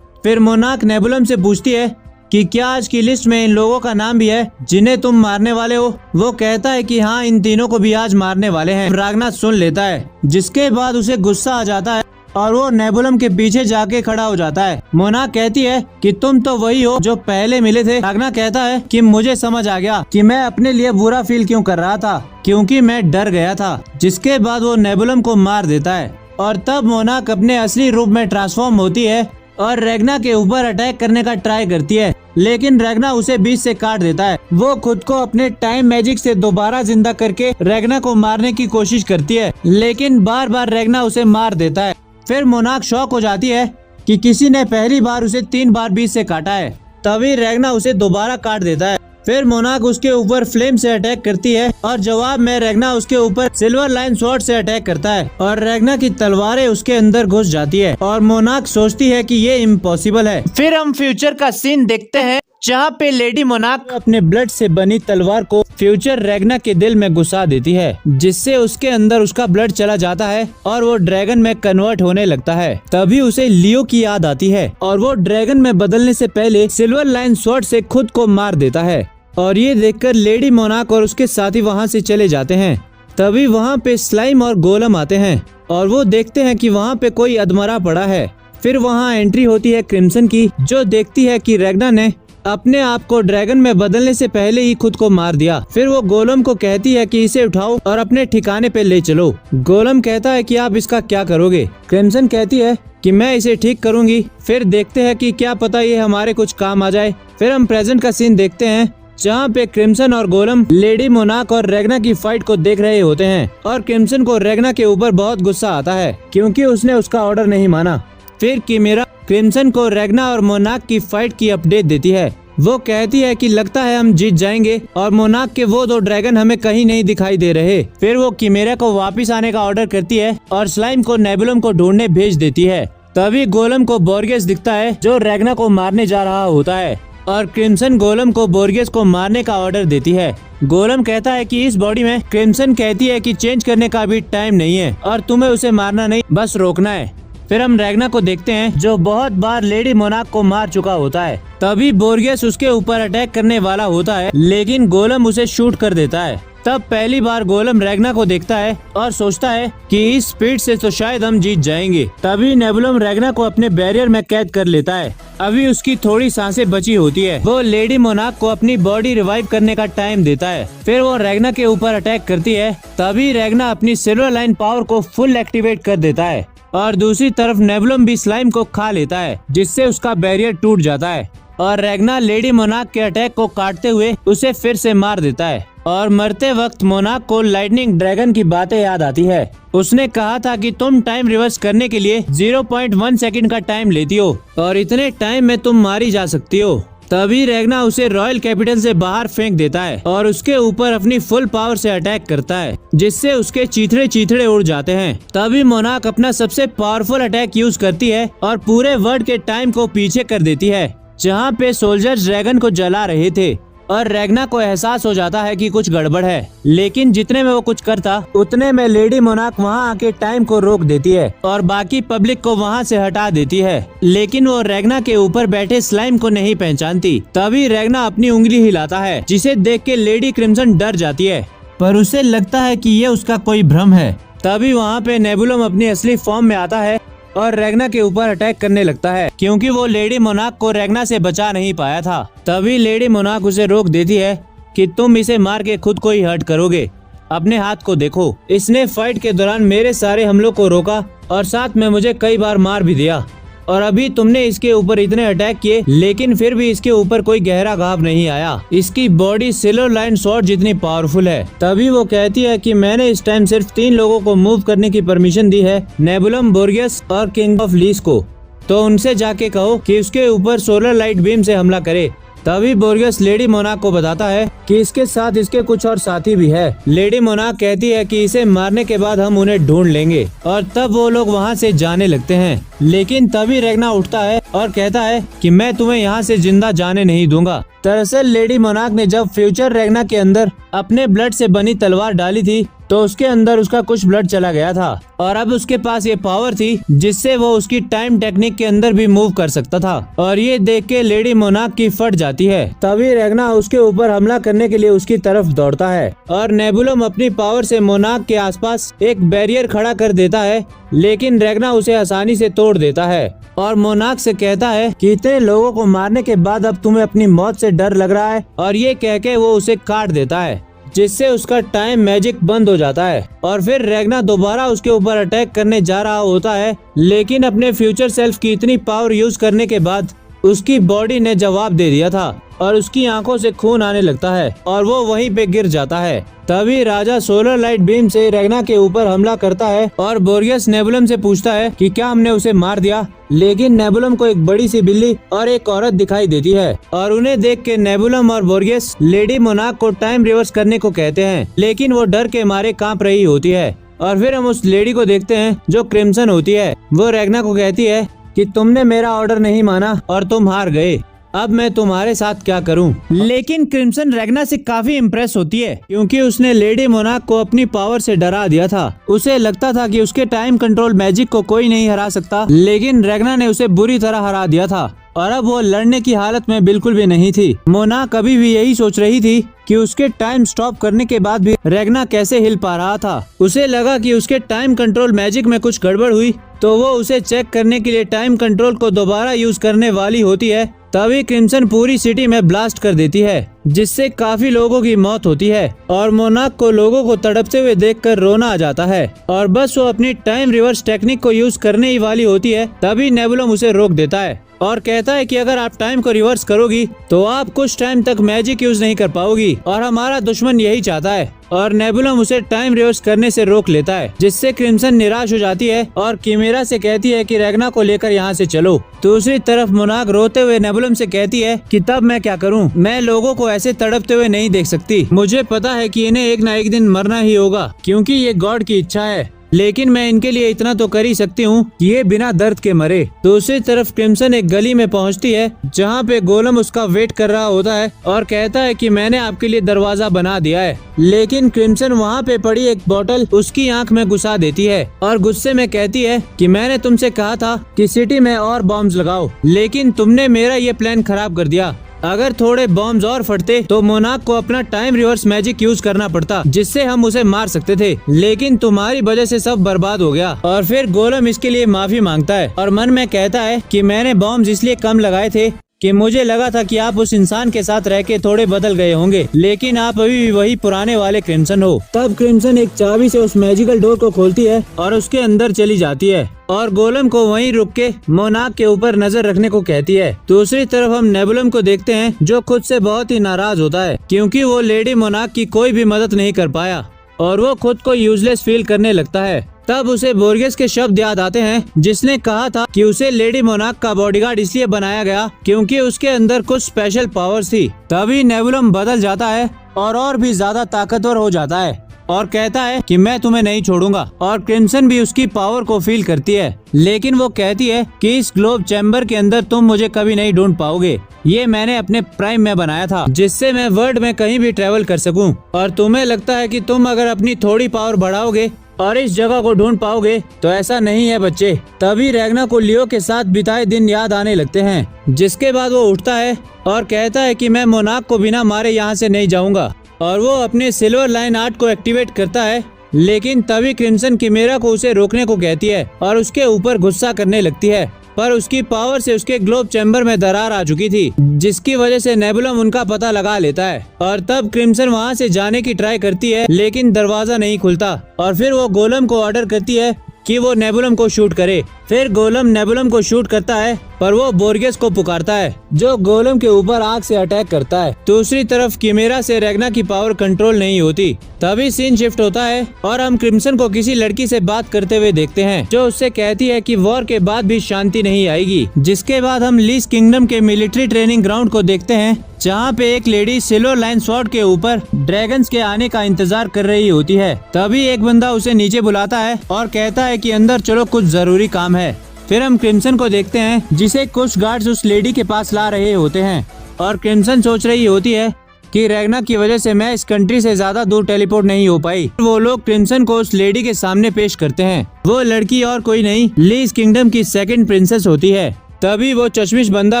फिर मोनाक नेबुलम से पूछती है कि क्या आज की लिस्ट में इन लोगों का नाम भी है जिन्हें तुम मारने वाले हो। वो कहता है कि हाँ, इन तीनों को भी आज मारने वाले हैं। रागना सुन लेता है जिसके बाद उसे गुस्सा आ जाता है और वो नेबुलम के पीछे जाके खड़ा हो जाता है। मोनाक कहती है कि तुम तो वही हो जो पहले मिले थे। रागना कहता है कि मुझे समझ आ गया कि मैं अपने लिए बुरा फील क्यों कर रहा था, क्योंकि मैं डर गया था। जिसके बाद वो नेबुलम को मार देता है और तब मोनाक अपने असली रूप में ट्रांसफॉर्म होती है और रैग्ना के ऊपर अटैक करने का ट्राई करती है, लेकिन रैग्ना उसे बीच से काट देता है। वो खुद को अपने टाइम मैजिक से दोबारा जिंदा करके रैग्ना को मारने की कोशिश करती है, लेकिन बार बार रैग्ना उसे मार देता है। फिर मोनाक शॉक हो जाती है कि किसी ने पहली बार उसे 3 बार बीच से काटा है। तभी रैग्ना उसे दोबारा काट देता है। फिर मोनाक उसके ऊपर फ्लेम से अटैक करती है और जवाब में रैग्ना उसके ऊपर सिल्वर लाइन स्वॉर्ड से अटैक करता है और रैग्ना की तलवारें उसके अंदर घुस जाती है और मोनाक सोचती है कि ये इम्पॉसिबल है। फिर हम फ्यूचर का सीन देखते हैं जहाँ पे लेडी मोनाक अपने ब्लड से बनी तलवार को फ्यूचर रैग्ना के दिल में घुसा देती है, जिससे उसके अंदर उसका ब्लड चला जाता है और वो ड्रैगन में कन्वर्ट होने लगता है। तभी उसे लियो की याद आती है और वो ड्रैगन में बदलने से पहले सिल्वर लाइन स्वॉर्ड से खुद को मार देता है और ये देखकर लेडी मोनाक और उसके साथी वहाँ से चले जाते हैं। तभी वहाँ पे स्लाइम और गोलम आते हैं और वो देखते हैं कि वहाँ पे कोई अधमरा पड़ा है। फिर वहाँ एंट्री होती है क्रिम्सन की, जो देखती है कि रैग्ना ने अपने आप को ड्रैगन में बदलने से पहले ही खुद को मार दिया। फिर वो गोलम को कहती है कि इसे उठाओ और अपने ठिकाने पे ले चलो। गोलम कहता है कि आप इसका क्या करोगे। क्रिम्सन कहती है कि मैं इसे ठीक करूंगी। फिर देखते हैं कि क्या पता ये हमारे कुछ काम आ जाए। फिर हम प्रेजेंट का सीन देखते हैं जहाँ पे क्रिम्सन और गोलम लेडी मोनाक और रैग्ना की फाइट को देख रहे होते हैं और क्रिम्सन को रैग्ना के ऊपर बहुत गुस्सा आता है क्योंकि उसने उसका ऑर्डर नहीं माना। फिर किमिरा क्रिम्सन को रैग्ना और मोनाक की फाइट की अपडेट देती है। वो कहती है कि लगता है हम जीत जाएंगे और मोनाक के वो 2 ड्रैगन हमें कहीं नहीं दिखाई दे रहे। फिर वो किमिरा को वापस आने का ऑर्डर करती है और स्लाइम को नेबुलम को ढूंढने भेज देती है। तभी गोलम को बोर्गियस दिखता है जो रैग्ना को मारने जा रहा होता है और क्रिम्सन गोलम को बोर्गियस को मारने का ऑर्डर देती है। गोलम कहता है कि इस बॉडी में क्रिम्सन कहती है कि चेंज करने का भी टाइम नहीं है और तुम्हें उसे मारना नहीं, बस रोकना है। फिर हम रैग्ना को देखते हैं जो बहुत बार लेडी मोनाक को मार चुका होता है। तभी बोर्गियस उसके ऊपर अटैक करने वाला होता है, लेकिन गोलम उसे शूट कर देता है। तब पहली बार गोलम रैग्ना को देखता है और सोचता है कि इस स्पीड से तो शायद हम जीत जाएंगे। तभी नेबुलम रैग्ना को अपने बैरियर में कैद कर लेता है। अभी उसकी थोड़ी सांसें बची होती है। वो लेडी मोनाक को अपनी बॉडी रिवाइव करने का टाइम देता है। फिर वो रैग्ना के ऊपर अटैक करती है। तभी रैग्ना अपनी सिल्वर लाइन पावर को फुल एक्टिवेट कर देता है और दूसरी तरफ नेबुलम भी स्लाइम को खा लेता है, जिससे उसका बैरियर टूट जाता है और रैग्ना लेडी मोनाक के अटैक को काटते हुए उसे फिर से मार देता है। और मरते वक्त मोनाक को लाइटनिंग ड्रैगन की बातें याद आती है। उसने कहा था कि तुम टाइम रिवर्स करने के लिए 0.1 सेकंड का टाइम लेती हो और इतने टाइम में तुम मारी जा सकती हो। तभी रैग्ना उसे रॉयल कैपिटल से बाहर फेंक देता है और उसके ऊपर अपनी फुल पावर से अटैक करता है, जिससे उसके चीथड़े उड़ जाते हैं। तभी मोनाक अपना सबसे पावरफुल अटैक यूज करती है और पूरे वर्ल्ड के टाइम को पीछे कर देती है, जहाँ पे सोल्जर्स ड्रैगन को जला रहे थे। और रैग्ना को एहसास हो जाता है कि कुछ गड़बड़ है, लेकिन जितने में वो कुछ करता उतने में लेडी मोनाक वहाँ आके टाइम को रोक देती है और बाकी पब्लिक को वहाँ से हटा देती है। लेकिन वो रैग्ना के ऊपर बैठे स्लाइम को नहीं पहचानती। तभी रैग्ना अपनी उंगली हिलाता है, जिसे देख के लेडी क्रिम्सन डर जाती है, पर उसे लगता है कि ये उसका कोई भ्रम है। तभी वहाँ पे नेबुलम अपनी असली फॉर्म में आता है और रैग्ना के ऊपर अटैक करने लगता है, क्योंकि वो लेडी मोनाक को रैग्ना से बचा नहीं पाया था। तभी लेडी मोनाक उसे रोक देती है कि तुम इसे मार के खुद को ही हर्ट करोगे, अपने हाथ को देखो। इसने फाइट के दौरान मेरे सारे हमलों को रोका और साथ में मुझे कई बार मार भी दिया, और अभी तुमने इसके ऊपर इतने अटैक किए, लेकिन फिर भी इसके ऊपर कोई गहरा घाव नहीं आया। इसकी बॉडी सिल्वर लाइन स्वॉर्ड जितनी पावरफुल है। तभी वो कहती है कि मैंने इस टाइम सिर्फ 3 लोगों को मूव करने की परमिशन दी है, नेबुलम, बोर्गियस और किंग ऑफ लीस को। तो उनसे जाके कहो कि उसके ऊपर सोलर लाइट बीम से हमला करे। तभी बोर्गियस लेडी मोनाक को बताता है कि इसके साथ इसके कुछ और साथी भी है। लेडी मोनाक कहती है कि इसे मारने के बाद हम उन्हें ढूंढ लेंगे, और तब वो लोग वहाँ से जाने लगते हैं। लेकिन तभी रैग्ना उठता है और कहता है कि मैं तुम्हें यहाँ से जिंदा जाने नहीं दूंगा। दरअसल लेडी मोनाक ने जब फ्यूचर रैग्ना के अंदर अपने ब्लड से बनी तलवार डाली थी, तो उसके अंदर उसका कुछ ब्लड चला गया था और अब उसके पास ये पावर थी जिससे वो उसकी टाइम टेक्निक के अंदर भी मूव कर सकता था। और ये देख के लेडी मोनाक की फट जाती है। तभी रैग्ना उसके ऊपर हमला करने के लिए उसकी तरफ दौड़ता है और नेबुलम अपनी पावर से मोनाक के आसपास एक बैरियर खड़ा कर देता है, लेकिन रैग्ना उसे आसानी से तोड़ देता है और मोनाक से कहता है कि इतने लोगों को मारने के बाद अब तुम्हें अपनी मौत से डर लग रहा है, और ये कह के वो उसे काट देता है, जिससे उसका टाइम मैजिक बंद हो जाता है। और फिर रैग्ना दोबारा उसके ऊपर अटैक करने जा रहा होता है, लेकिन अपने फ्यूचर सेल्फ की इतनी पावर यूज करने के बाद उसकी बॉडी ने जवाब दे दिया था और उसकी आंखों से खून आने लगता है और वो वहीं पे गिर जाता है। तभी राजा सोलर लाइट बीम से रैग्ना के ऊपर हमला करता है और बोर्गियस नेबुलम से पूछता है कि क्या हमने उसे मार दिया, लेकिन नेबुलम को एक बड़ी सी बिल्ली और एक औरत दिखाई देती है और उन्हें देख के नेबुलम और बोर्गियस लेडी मोनाक को टाइम रिवर्स करने को कहते हैं, लेकिन वो डर के मारे कांप रही होती है। और फिर हम उस लेडी को देखते हैं जो क्रिम्सन होती है। वो रैग्ना को कहती है कि तुमने मेरा ऑर्डर नहीं माना और तुम हार गए, अब मैं तुम्हारे साथ क्या करूं? लेकिन क्रिम्सन रैग्ना से काफी इम्प्रेस होती है, क्योंकि उसने लेडी मोनाक को अपनी पावर से डरा दिया था। उसे लगता था कि उसके टाइम कंट्रोल मैजिक को कोई नहीं हरा सकता, लेकिन रैग्ना ने उसे बुरी तरह हरा दिया था और अब वो लड़ने की हालत में बिल्कुल भी नहीं थी। मोनाक कभी भी यही सोच रही थी कि उसके टाइम स्टॉप करने के बाद भी रैग्ना कैसे हिल पा रहा था। उसे लगा कि उसके टाइम कंट्रोल मैजिक में कुछ गड़बड़ हुई, तो वो उसे चेक करने के लिए टाइम कंट्रोल को दोबारा यूज करने वाली होती है। तभी क्रिम्सन पूरी सिटी में ब्लास्ट कर देती है, जिससे काफी लोगों की मौत होती है और मोनाक को लोगों को तड़पते हुए देखकर रोना आ जाता है और बस वो अपनी टाइम रिवर्स टेक्निक को यूज करने ही वाली होती है। तभी नेबुलम उसे रोक देता है और कहता है कि अगर आप टाइम को रिवर्स करोगी तो आप कुछ टाइम तक मैजिक यूज नहीं कर पाओगी और हमारा दुश्मन यही चाहता है। और नेबुलम उसे टाइम रिवर्स करने से रोक लेता है, जिससे क्रिम्सन निराश हो जाती है और किमेरा से कहती है कि रैग्ना को लेकर यहाँ से चलो। दूसरी तरफ मोनाक रोते हुए नेबुलम से कहती है कि तब मैं क्या करूँ, मैं लोगों को ऐसे तड़पते हुए नहीं देख सकती। मुझे पता है कि इन्हें एक न एक दिन मरना ही होगा, क्योंकि ये गॉड की इच्छा है लेकिन मैं इनके लिए इतना तो कर ही सकती हूँ कि ये बिना दर्द के मरे। दूसरी तरफ क्रिम्सन एक गली में पहुँचती है जहाँ पे गोलम उसका वेट कर रहा होता है और कहता है कि मैंने आपके लिए दरवाजा बना दिया है। लेकिन क्रिम्सन वहाँ पे पड़ी एक बोतल उसकी आंख में घुसा देती है और गुस्से में कहती है कि मैंने तुमसे कहा था कि सिटी में और बॉम्ब्स लगाओ, लेकिन तुमने मेरा ये प्लान खराब कर दिया। अगर थोड़े बॉम्ब्स और फटते तो मोनाक को अपना टाइम रिवर्स मैजिक यूज करना पड़ता जिससे हम उसे मार सकते थे, लेकिन तुम्हारी वजह से सब बर्बाद हो गया। और फिर गोलम इसके लिए माफी मांगता है और मन में कहता है कि मैंने बॉम्ब्स इसलिए कम लगाए थे कि मुझे लगा था कि आप उस इंसान के साथ रह के थोड़े बदल गए होंगे, लेकिन आप अभी भी वही पुराने वाले क्रिम्सन हो। तब क्रिम्सन एक चाबी से उस मैजिकल डोर को खोलती है और उसके अंदर चली जाती है और गोलम को वहीं रुक के मोनाक के ऊपर नजर रखने को कहती है। दूसरी तरफ हम नेबुलम को देखते हैं जो खुद से बहुत ही नाराज होता है क्योंकि वो लेडी मोनाक की कोई भी मदद नहीं कर पाया और वो खुद को यूजलेस फील करने लगता है। तब उसे बोर्गेस के शब्द याद आते हैं जिसने कहा था कि उसे लेडी मोनाक का बॉडीगार्ड इसलिए बनाया गया क्योंकि उसके अंदर कुछ स्पेशल पावर्स थी। तभी नेबुलम बदल जाता है और भी ज्यादा ताकतवर हो जाता है और कहता है कि मैं तुम्हें नहीं छोड़ूंगा। और क्रिम्सन भी उसकी पावर को फील करती है, लेकिन वो कहती है कि इस ग्लोब चैम्बर के अंदर तुम मुझे कभी नहीं ढूंढ पाओगे। ये मैंने अपने प्राइम में बनाया था जिससे मैं वर्ल्ड में कहीं भी ट्रेवल कर सकूं। और तुम्हें लगता है कि तुम अगर अपनी थोड़ी पावर बढ़ाओगे और इस जगह को ढूंढ पाओगे, तो ऐसा नहीं है बच्चे। तभी रैग्ना को लियो के साथ बिताए दिन याद आने लगते हैं, जिसके बाद वो उठता है और कहता है कि मैं मोनाक को बिना मारे यहाँ से नहीं जाऊंगा। और वो अपने सिल्वर लाइन आर्ट को एक्टिवेट करता है, लेकिन तभी क्रिम्सन किमेरा को उसे रोकने को कहती है और उसके ऊपर गुस्सा करने लगती है, पर उसकी पावर से उसके ग्लोब चैम्बर में दरार आ चुकी थी जिसकी वजह से नेबुलम उनका पता लगा लेता है। और तब क्रिम्सन वहाँ से जाने की ट्राई करती है, लेकिन दरवाजा नहीं खुलता और फिर वो गोलम को ऑर्डर करती है कि वो नेबुलम को शूट करे। फिर गोलम नेबुलम को शूट करता है, पर वो बोर्गेस को पुकारता है जो गोलम के ऊपर आग से अटैक करता है। दूसरी तरफ किमेरा से रैग्ना की पावर कंट्रोल नहीं होती। तभी सीन शिफ्ट होता है और हम क्रिम्सन को किसी लड़की से बात करते हुए देखते हैं जो उससे कहती है कि वॉर के बाद भी शांति नहीं आएगी। जिसके बाद हम लीस किंगडम के मिलिट्री ट्रेनिंग ग्राउंड को देखते हैं जहाँ पे एक लेडी सिल्वर लाइन स्वॉर्ड के ऊपर ड्रैगन्स के आने का इंतजार कर रही होती है। तभी एक बंदा उसे नीचे बुलाता है और कहता है कि अंदर चलो, कुछ जरूरी काम है। फिर हम क्रिम्सन को देखते हैं जिसे कुछ गार्ड्स उस लेडी के पास ला रहे होते हैं और क्रिम्सन सोच रही होती है कि रैग्ना की वजह से मैं इस कंट्री से ज्यादा दूर टेलीपोर्ट नहीं हो पाई। वो लोग क्रिम्सन को उस लेडी के सामने पेश करते हैं। वो लड़की और कोई नहीं, लीस किंगडम की सेकंड प्रिंसेस होती है। तभी वो चश्मिश बंदा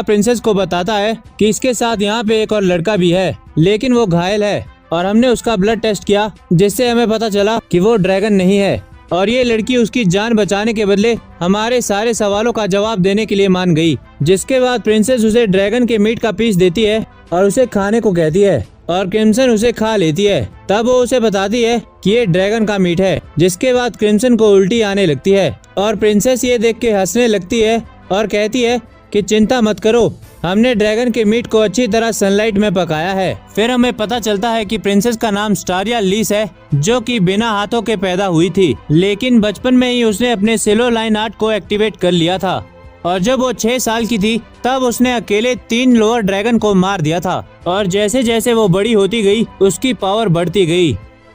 प्रिंसेस को बताता है कि इसके साथ यहाँ पे एक और लड़का भी है, लेकिन वो घायल है और हमने उसका ब्लड टेस्ट किया जिससे हमें पता चला कि वो ड्रैगन नहीं है। और ये लड़की उसकी जान बचाने के बदले हमारे सारे सवालों का जवाब देने के लिए मान गई। जिसके बाद प्रिंसेस उसे ड्रैगन के मीट का पीस देती है और उसे खाने को कहती है और क्रिम्सन उसे खा लेती है। तब वो उसे बताती है कि ये ड्रैगन का मीट है। जिसके बाद क्रिम्सन को उल्टी आने लगती है और प्रिंसेस ये देख के हंसने लगती है और कहती है कि चिंता मत करो, हमने ड्रैगन के मीट को अच्छी तरह सनलाइट में पकाया है। फिर हमें पता चलता है कि प्रिंसेस का नाम स्टारिया लीस है जो कि बिना हाथों के पैदा हुई थी, लेकिन बचपन में ही उसने अपने सिल्वर लाइन आर्ट को एक्टिवेट कर लिया था। और जब वो 6 साल की थी तब उसने अकेले 3 लोअर ड्रैगन को मार दिया था। और जैसे जैसे वो बड़ी होती गई उसकी पावर बढ़ती गई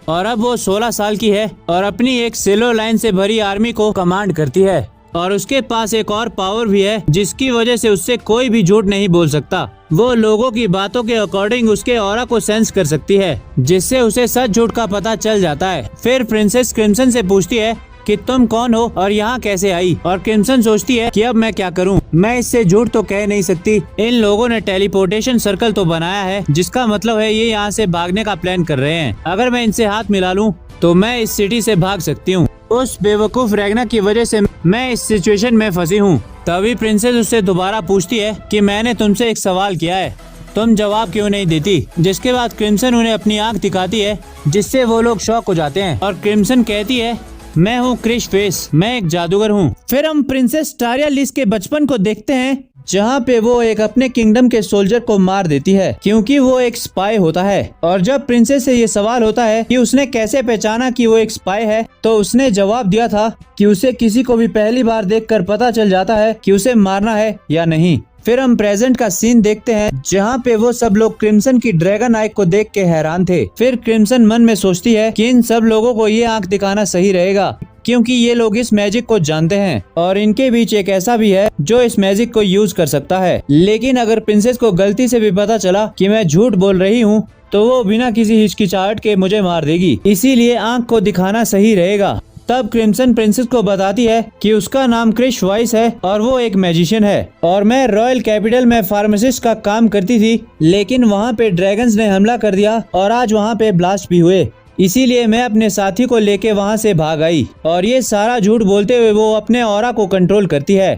और अब वो 16 साल की है और अपनी एक सिल्वर लाइन से भरी आर्मी को कमांड करती है। और उसके पास एक और पावर भी है जिसकी वजह से उससे कोई भी झूठ नहीं बोल सकता। वो लोगों की बातों के अकॉर्डिंग उसके ऑरा को सेंस कर सकती है, जिससे उसे सच झूठ का पता चल जाता है। फिर प्रिंसेस क्रिम्सन से पूछती है कि तुम कौन हो और यहाँ कैसे आई। और क्रिम्सन सोचती है कि अब मैं क्या करूँ, मैं इससे झूठ तो कह नहीं सकती। इन लोगों ने टेलीपोर्टेशन सर्कल तो बनाया है जिसका मतलब है ये यहाँ से भागने का प्लान कर रहे हैं। अगर मैं इनसे हाथ मिला लूँ तो मैं इस सिटी से भाग सकती हूँ। उस बेवकूफ रैग्ना की वजह से मैं इस सिचुएशन में फंसी हूँ। तभी प्रिंसेस उससे दोबारा पूछती है कि मैंने तुमसे एक सवाल किया है, तुम जवाब क्यों नहीं देती। जिसके बाद क्रिम्सन उन्हें अपनी आंख दिखाती है जिससे वो लोग शॉक हो जाते हैं। और क्रिम्सन कहती है मैं हूँ क्रिश फेस, मैं एक जादूगर हूँ। फिर हम प्रिंसेस स्टारिया लीस के बचपन को देखते हैं जहाँ पे वो एक अपने किंगडम के सोल्जर को मार देती है क्योंकि वो एक स्पाई होता है। और जब प्रिंसेस से ये सवाल होता है कि उसने कैसे पहचाना कि वो एक स्पाई है, तो उसने जवाब दिया था कि उसे किसी को भी पहली बार देखकर पता चल जाता है कि उसे मारना है या नहीं। फिर हम प्रेजेंट का सीन देखते हैं जहाँ पे वो सब लोग क्रिम्सन की ड्रैगन आई को देख के हैरान थे। फिर क्रिम्सन मन में सोचती है कि इन सब लोगों को ये आंख दिखाना सही रहेगा क्योंकि ये लोग इस मैजिक को जानते हैं और इनके बीच एक ऐसा भी है जो इस मैजिक को यूज कर सकता है। लेकिन अगर प्रिंसेस को गलती से भी पता चला कि मैं झूठ बोल रही हूँ तो वो बिना किसी हिचकिचाहट के मुझे मार देगी, इसीलिए आंख को दिखाना सही रहेगा। तब क्रिम्सन प्रिंसेस को बताती है कि उसका नाम क्रिश वाइस है और वो एक मैजिशियन है और मैं रॉयल कैपिटल में फार्मासिस्ट का काम करती थी, लेकिन वहाँ पे ड्रैगन्स ने हमला कर दिया और आज वहाँ पे ब्लास्ट भी हुए, इसीलिए मैं अपने साथी को लेके वहाँ से भाग आई और ये सारा झूठ बोलते हुए वो अपने ऑरा को कंट्रोल करती है।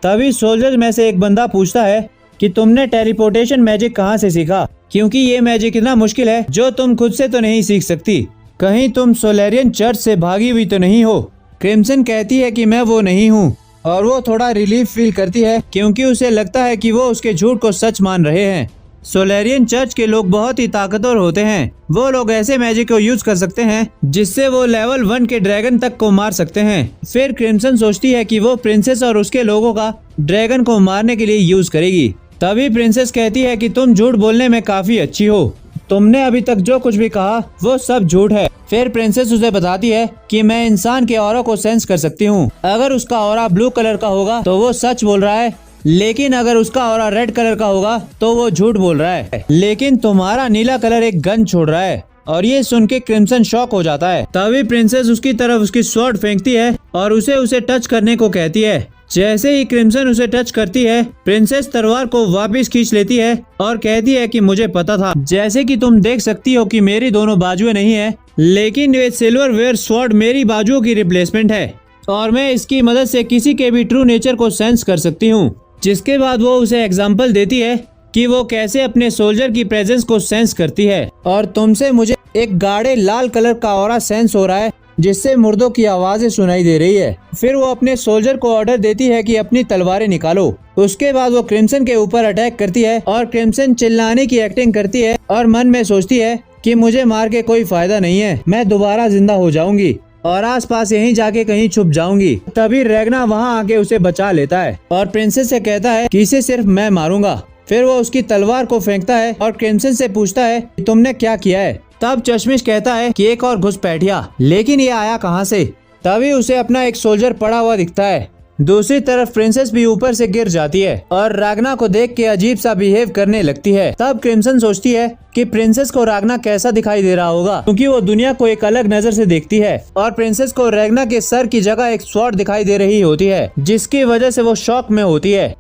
तभी सोल्जर्स में से एक बंदा पूछता है कि तुमने टेलीपोर्टेशन मैजिक कहाँ से सीखा, क्योंकि ये मैजिक इतना मुश्किल है जो तुम खुद से तो नहीं सीख सकती, कहीं तुम सोलेरियन चर्च से भागी हुई तो नहीं हो। क्रिम्सन कहती है कि मैं वो नहीं हूँ और वो थोड़ा रिलीफ फील करती है क्योंकि उसे लगता है कि वो उसके झूठ को सच मान रहे हैं। सोलेरियन चर्च के लोग बहुत ही ताकतवर होते हैं, वो लोग ऐसे मैजिक को यूज कर सकते हैं जिससे वो लेवल 1 के ड्रैगन तक को मार सकते हैं। फिर क्रिम्सन सोचती है कि वो प्रिंसेस और उसके लोगों का ड्रैगन को मारने के लिए यूज करेगी। तभी प्रिंसेस कहती है कि तुम झूठ बोलने में काफी अच्छी हो, तुमने अभी तक जो कुछ भी कहा वो सब झूठ है। फिर प्रिंसेस उसे बताती है कि मैं इंसान के ऑरा को सेंस कर सकती हूँ, अगर उसका ऑरा ब्लू कलर का होगा तो वो सच बोल रहा है, लेकिन अगर उसका ऑरा रेड कलर का होगा तो वो झूठ बोल रहा है। लेकिन तुम्हारा नीला कलर एक गन छोड़ रहा है। और ये सुन के क्रिम्सन शॉक हो जाता है। तभी प्रिंसेस उसकी तरफ उसकी स्वॉर्ड फेंकती है और उसे टच करने को कहती है। जैसे ही क्रिम्सन उसे टच करती है, प्रिंसेस तलवार को वापस खींच लेती है और कहती है कि मुझे पता था। जैसे कि तुम देख सकती हो कि मेरी दोनों बाजुएं नहीं है, लेकिन ये सिल्वर वेयर स्वॉर्ड मेरी बाजुओं की रिप्लेसमेंट है और मैं इसकी मदद से किसी के भी ट्रू नेचर को सेंस कर सकती हूँ। जिसके बाद वो उसे एग्जाम्पल देती है कि वो कैसे अपने सोल्जर की प्रेजेंस को सेंस करती है। और तुमसे मुझे एक गाढ़े लाल कलर का ऑरा सेंस हो रहा है जिससे मुर्दों की आवाजें सुनाई दे रही है। फिर वो अपने सोल्जर को ऑर्डर देती है कि अपनी तलवारें निकालो। उसके बाद वो क्रिम्सन के ऊपर अटैक करती है और क्रिम्सन चिल्लाने की एक्टिंग करती है और मन में सोचती है कि मुझे मार के कोई फायदा नहीं है, मैं दोबारा जिंदा हो जाऊंगी और आसपास यहीं जाके कहीं छुप जाऊंगी। तभी रैगना वहाँ आके उसे बचा लेता है और प्रिंसेस से कहता है कि इसे सिर्फ मैं मारूंगा। फिर वो उसकी तलवार को फेंकता है और क्रिम्सन से पूछता है कि तुमने क्या किया है। तब चश्मिश कहता है कि एक और घुसपैठिया, लेकिन ये आया कहाँ से। तभी उसे अपना एक सोल्जर पड़ा हुआ दिखता है। दूसरी तरफ प्रिंसेस भी ऊपर से गिर जाती है और रागना को देख के अजीब सा बिहेव करने लगती है। तब क्रिम्सन सोचती है कि प्रिंसेस को रागना कैसा दिखाई दे रहा होगा, क्योंकि वो दुनिया को एक अलग नजर से देखती है और प्रिंसेस को रैगना के सर की जगह एक स्वॉर्ड दिखाई दे रही होती है, जिसकी वजह से वो शॉक में होती है।